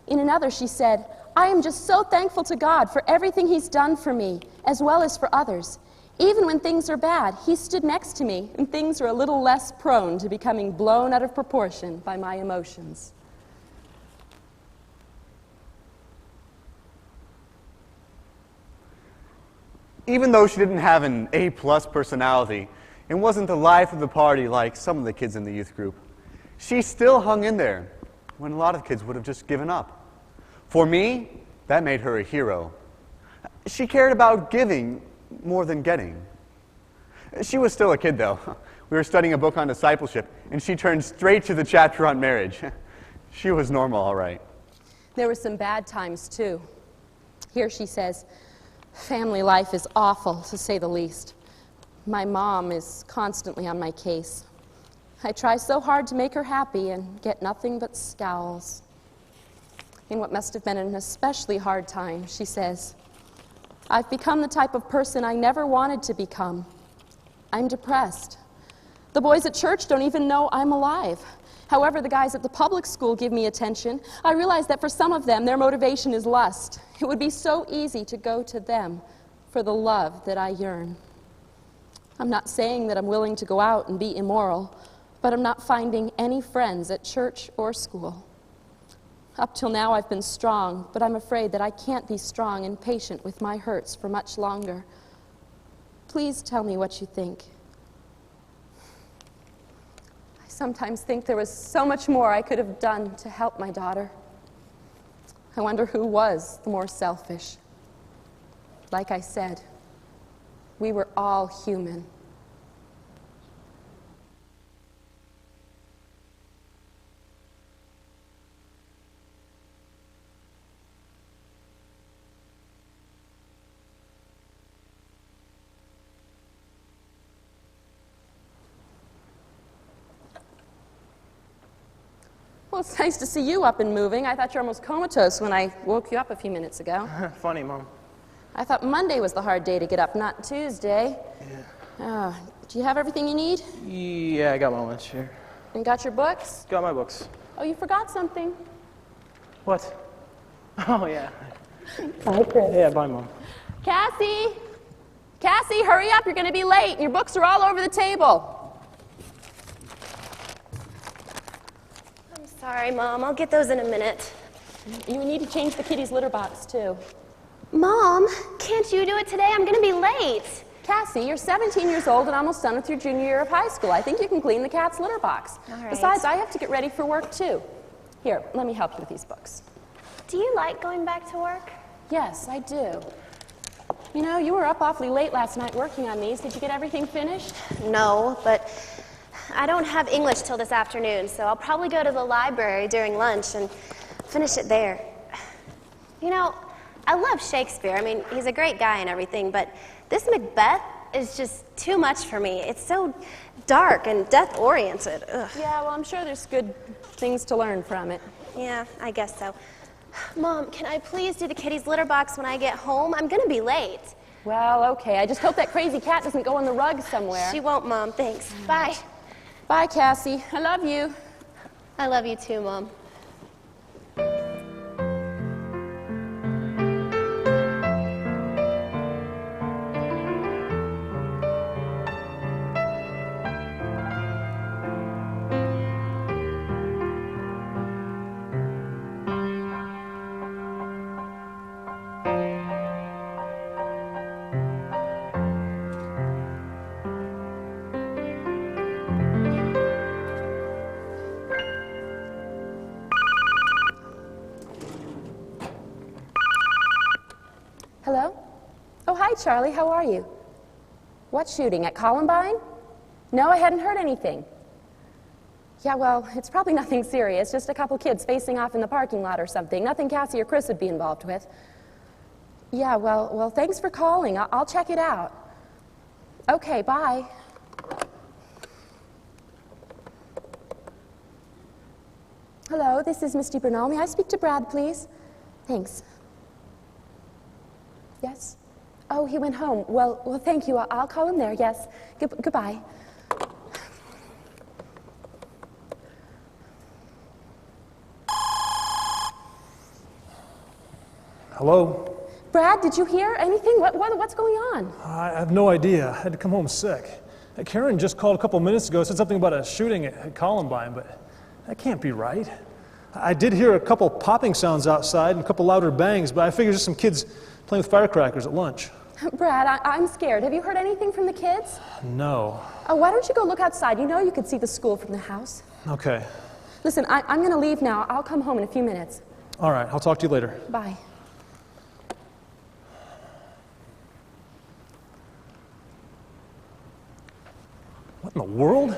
In another, she said, "I am just so thankful to God for everything He's done for me, as well as for others. Even when things are bad, He stood next to me, and things are a little less prone to becoming blown out of proportion by my emotions." Even though she didn't have an A-plus personality and wasn't the life of the party like some of the kids in the youth group, she still hung in there when a lot of kids would have just given up. For me, that made her a hero. She cared about giving more than getting. She was still a kid, though. We were studying a book on discipleship, and she turned straight to the chapter on marriage. She was normal, all right. There were some bad times, too. Here she says, "Family life is awful, to say the least. My mom is constantly on my case. I try so hard to make her happy and get nothing but scowls." In what must have been an especially hard time, she says, "I've become the type of person I never wanted to become. I'm depressed. The boys at church don't even know I'm alive. However, the guys at the public school give me attention. I realize that for some of them, their motivation is lust. It would be so easy to go to them for the love that I yearn. I'm not saying that I'm willing to go out and be immoral, but I'm not finding any friends at church or school. Up till now, I've been strong, but I'm afraid that I can't be strong and patient with my hurts for much longer. Please tell me what you think. I sometimes think there was so much more I could have done to help my daughter. I wonder who was the more selfish. Like I said, we were all human." Well, it's nice to see you up and moving. I thought you were almost comatose when I woke you up a few minutes ago. Funny, Mom. I thought Monday was the hard day to get up, not Tuesday. Yeah. Do you have everything you need? Yeah, I got my lunch here. And got your books? Got my books. Oh, you forgot something. What? Oh, yeah. Bye, Chris. Yeah, bye, Mom. Cassie! Cassie, hurry up. You're going to be late. Your books are all over the table. Sorry, Mom. I'll get those in a minute. You need to change the kitty's litter box, too. Mom, can't you do it today? I'm going to be late. Cassie, you're 17 years old and almost done with your junior year of high school. I think you can clean the cat's litter box. All right. Besides, I have to get ready for work, too. Here, let me help you with these books. Do you like going back to work? Yes, I do. You know, you were up awfully late last night working on these. Did you get everything finished? No, but I don't have English till this afternoon, so I'll probably go to the library during lunch and finish it there. You know, I love Shakespeare. I mean, he's a great guy and everything, but this Macbeth is just too much for me. It's so dark and death-oriented. Ugh. Yeah, well, I'm sure there's good things to learn from it. Yeah, I guess so. Mom, can I please do the kitty's litter box when I get home? I'm gonna be late. Well, okay. I just hope that crazy cat doesn't go on the rug somewhere. She won't, Mom. Thanks. Bye. Bye, Cassie. I love you. I love you too, Mom. Hello? Oh, hi, Charlie. How are you? What shooting? At Columbine? No, I hadn't heard anything. Yeah, well, it's probably nothing serious. Just a couple kids facing off in the parking lot or something. Nothing Cassie or Chris would be involved with. Yeah, well, thanks for calling. I'll check it out. Okay, bye. Hello, this is Misty Bernal. May I speak to Brad, please? Thanks. Yes? Oh, he went home. Well, thank you. I'll call him there, yes. Goodbye. Hello? Brad, did you hear anything? What's going on? I have no idea. I had to come home sick. Karen just called a couple minutes ago, said something about a shooting at Columbine, but that can't be right. I did hear a couple popping sounds outside and a couple louder bangs, but I figured just some kids playing with firecrackers at lunch. Brad, I'm scared. Have you heard anything from the kids? No. Oh, why don't you go look outside? You know you could see the school from the house. Okay. Listen, I'm going to leave now. I'll come home in a few minutes. All right, I'll talk to you later. Bye. What in the world?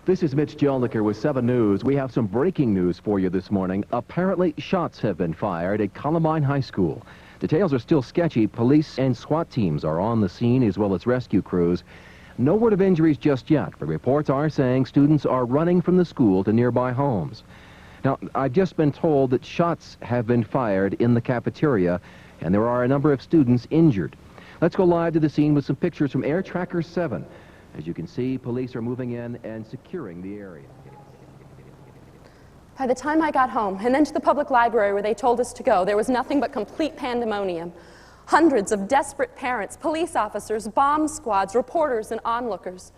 This is Mitch Jelniker with 7 News. We have some breaking news for you this morning. Apparently, shots have been fired at Columbine High School. Details are still sketchy. Police and SWAT teams are on the scene, as well as rescue crews. No word of injuries just yet, but reports are saying students are running from the school to nearby homes. Now, I've just been told that shots have been fired in the cafeteria, and there are a number of students injured. Let's go live to the scene with some pictures from Air Tracker 7. As you can see, police are moving in and securing the area. By the time I got home and then to the public library where they told us to go, there was nothing but complete pandemonium. Hundreds of desperate parents, police officers, bomb squads, reporters, and onlookers.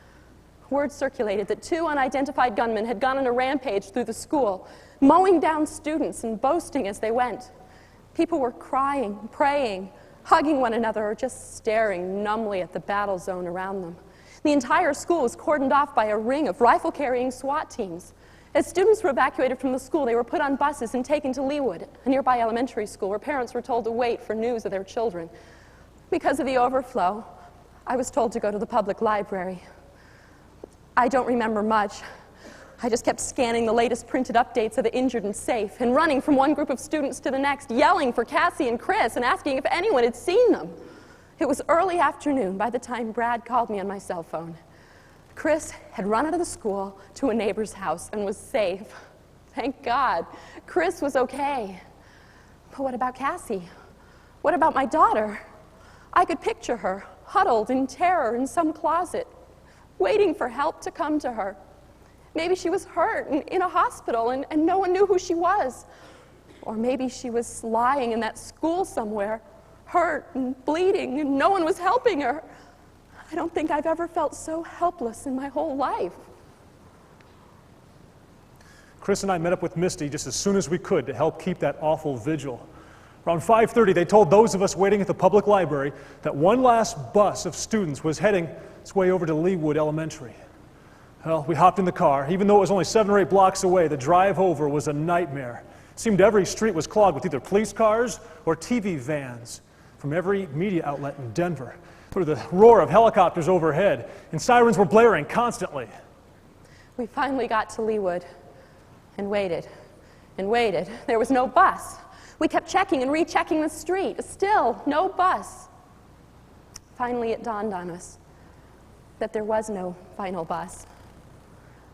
Word circulated that 2 unidentified gunmen had gone on a rampage through the school, mowing down students and boasting as they went. People were crying, praying, hugging one another, or just staring numbly at the battle zone around them. The entire school was cordoned off by a ring of rifle-carrying SWAT teams. As students were evacuated from the school, they were put on buses and taken to Leawood, a nearby elementary school where parents were told to wait for news of their children. Because of the overflow, I was told to go to the public library. I don't remember much. I just kept scanning the latest printed updates of the injured and safe and running from one group of students to the next, yelling for Cassie and Chris and asking if anyone had seen them. It was early afternoon by the time Brad called me on my cell phone. Chris had run out of the school to a neighbor's house and was safe. Thank God. Chris was okay. But what about Cassie? What about my daughter? I could picture her, huddled in terror in some closet, waiting for help to come to her. Maybe she was hurt and in a hospital and no one knew who she was. Or maybe she was lying in that school somewhere, hurt and bleeding, and no one was helping her. I don't think I've ever felt so helpless in my whole life. Chris and I met up with Misty just as soon as we could to help keep that awful vigil. Around 5:30, they told those of us waiting at the public library that one last bus of students was heading its way over to Leawood Elementary. Well, we hopped in the car. Even though it was only 7 or 8 blocks away, the drive over was a nightmare. It seemed every street was clogged with either police cars or TV vans from every media outlet in Denver. There was the roar of helicopters overhead, and sirens were blaring constantly. We finally got to Leawood and waited. and waited. There was no bus. We kept checking and rechecking the street. Still, no bus. Finally, it dawned on us that there was no final bus.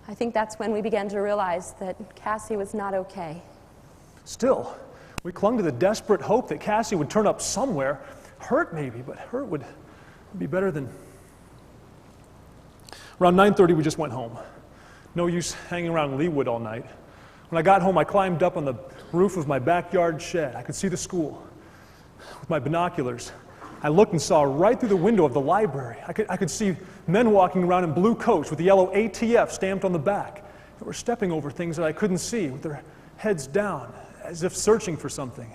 I think that's when we began to realize that Cassie was not okay. Still, we clung to the desperate hope that Cassie would turn up somewhere. Hurt maybe, but hurt would be better than... Around 9:30, we just went home. No use hanging around Leawood all night. When I got home, I climbed up on the roof of my backyard shed. I could see the school. With my binoculars, I looked and saw right through the window of the library. I could see men walking around in blue coats with the yellow ATF stamped on the back. They were stepping over things that I couldn't see with their heads down, as if searching for something.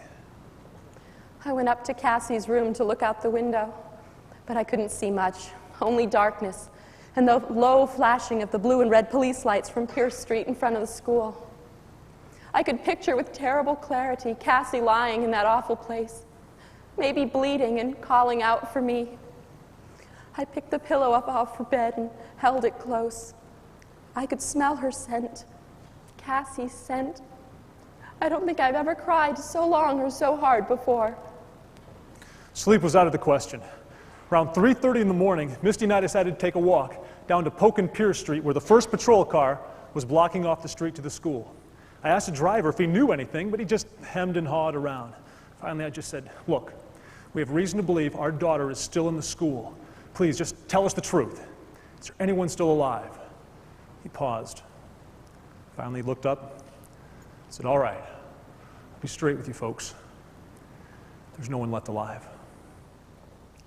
I went up to Cassie's room to look out the window, but I couldn't see much, only darkness and the low flashing of the blue and red police lights from Pierce Street in front of the school. I could picture with terrible clarity Cassie lying in that awful place, maybe bleeding and calling out for me. I picked the pillow up off her bed and held it close. I could smell her scent, Cassie's scent. I don't think I've ever cried so long or so hard before. Sleep was out of the question. Around 3:30 in the morning, Misty and I decided to take a walk down to Polk and Pierce Street, where the first patrol car was blocking off the street to the school. I asked the driver if he knew anything, but he just hemmed and hawed around. Finally, I just said, "Look, we have reason to believe our daughter is still in the school. Please, just tell us the truth. Is there anyone still alive?" He paused. Finally looked up, said, "All right, I'll be straight with you folks. There's no one left alive."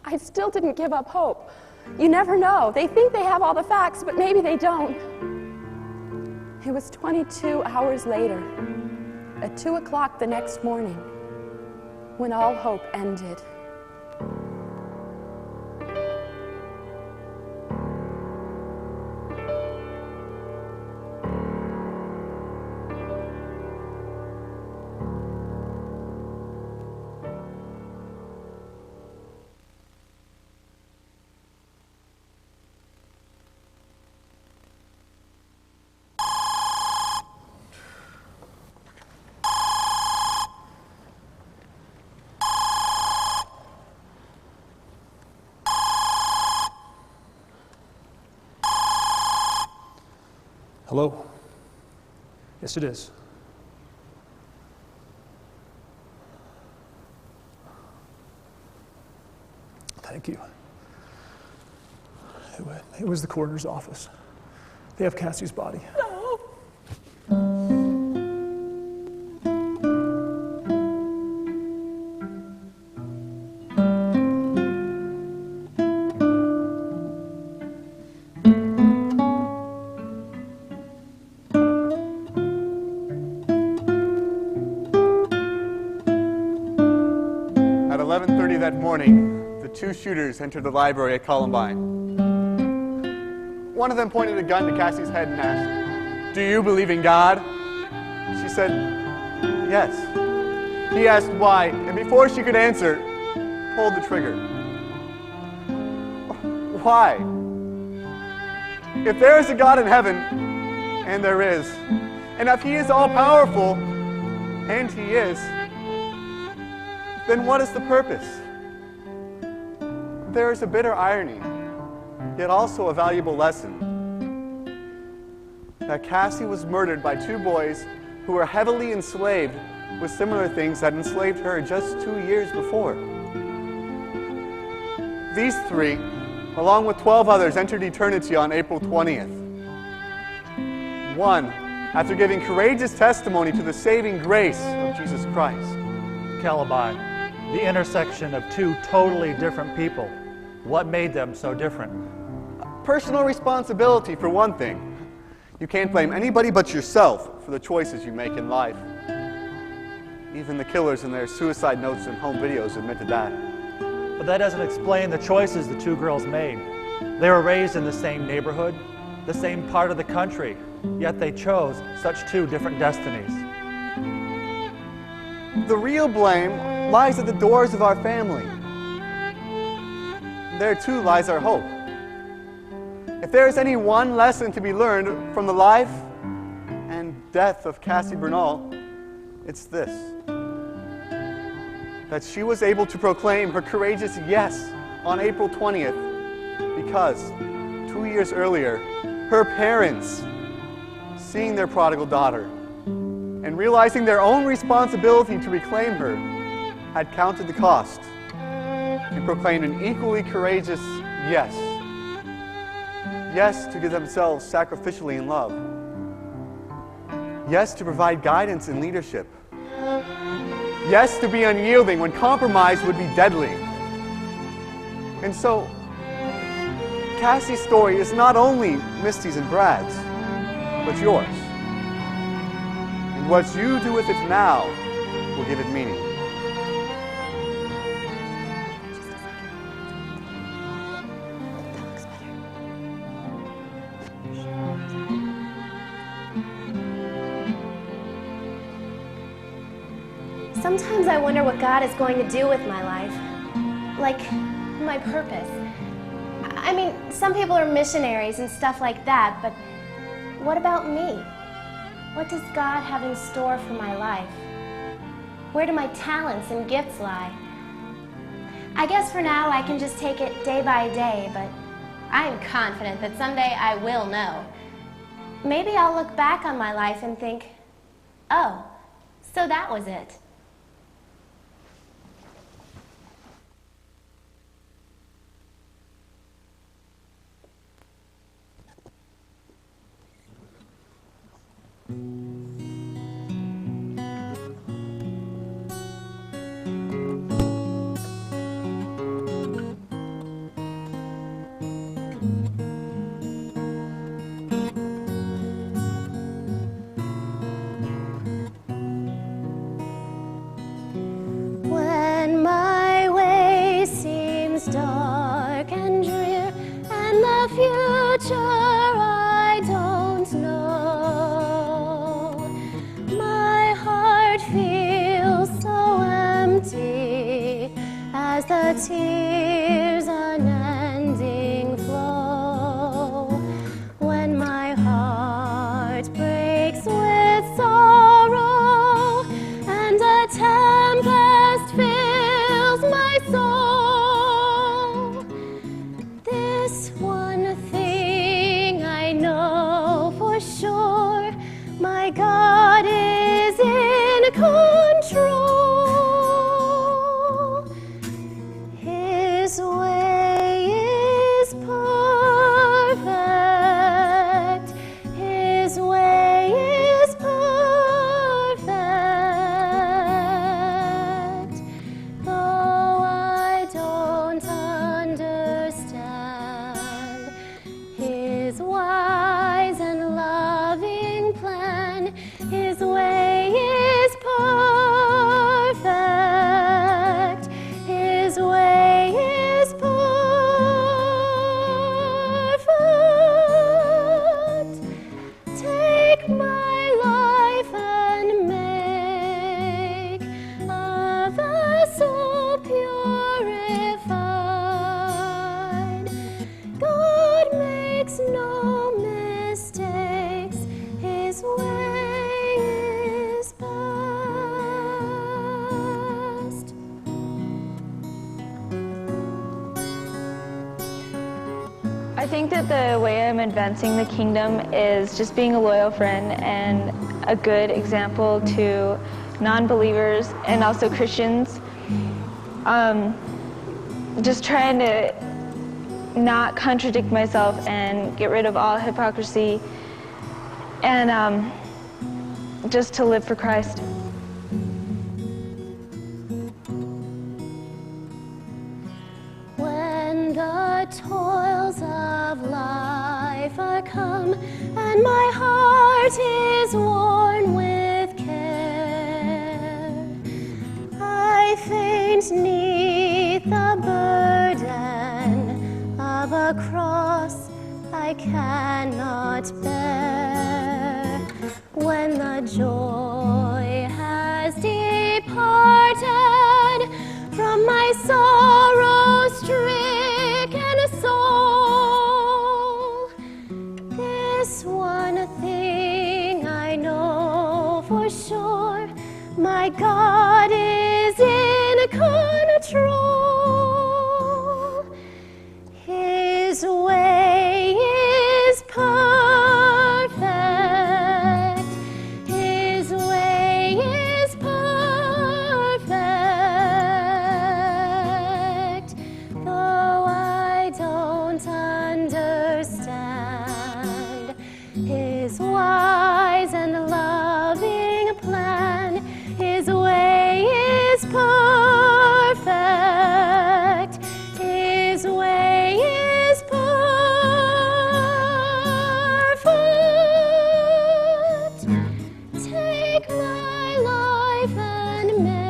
I still didn't give up hope. You never know. They think they have all the facts, but maybe they don't. It was 22 hours later, at 2 o'clock the next morning, when all hope ended. Hello? Yes, it is. Thank you. It was the coroner's office. They have Cassie's body. At 11:30 that morning, the two shooters entered the library at Columbine. One of them pointed a gun to Cassie's head and asked, "Do you believe in God?" She said, "Yes." He asked why, and before she could answer, pulled the trigger. Why? If there is a God in heaven, and there is, and if He is all-powerful, and He is, then what is the purpose? There is a bitter irony, yet also a valuable lesson. That Cassie was murdered by two boys who were heavily enslaved with similar things that enslaved her just 2 years before. These three, along with 12 others, entered eternity on April 20th. One, after giving courageous testimony to the saving grace of Jesus Christ. Columbine, the intersection of two totally different people. What made them so different? Personal responsibility, for one thing. You can't blame anybody but yourself for the choices you make in life. Even the killers in their suicide notes and home videos admitted that. But that doesn't explain the choices the two girls made. They were raised in the same neighborhood, the same part of the country, yet they chose such two different destinies. The real blame lies at the doors of our family. There too lies our hope. If there is any one lesson to be learned from the life and death of Cassie Bernal, It's this: that she was able to proclaim her courageous yes on April 20th because 2 years earlier, her parents, seeing their prodigal daughter and realizing their own responsibility to reclaim her, had counted the cost and proclaimed an equally courageous yes. Yes to give themselves sacrificially in love. Yes to provide guidance and leadership. Yes to be unyielding when compromise would be deadly. And so, Cassie's story is not only Misty's and Brad's, but yours. And what you do with it now will give it meaning. Sometimes I wonder what God is going to do with my life. Like, my purpose. I mean, some people are missionaries and stuff like that, but what about me? What does God have in store for my life? Where do my talents and gifts lie? I guess for now I can just take it day by day, but I'm confident that someday I will know. Maybe I'll look back on my life and think, oh, so that was it. When my way seems dark and drear, and the future I don't know, my heart feels so empty as the tears unending flow. When my heart breaks with sorrow and a tempest fills my soul, this one thing I know for sure, my God is in control. His way is perfect. His way is perfect. Though I don't understand His wise and loving plan, His way is perfect. His way is perfect. Take my life and make a vessel purified. God makes no mistakes. His way is best. I think that the way I'm advancing the kingdom is just being a loyal friend and a good example to non-believers and also Christians. Just trying to not contradict myself and get rid of all hypocrisy and just to live for Christ. When the toils of life are come and my heart is worn with care, I faint 'neath the burden of a cross I cannot bear. When the joy has departed from my sorrow-stricken soul, this one thing I know for sure, My God is in control. His way is perfect. His way is perfect. Though I don't understand His wise and loving plan, His way is perfect. His way is perfect. Take my life and make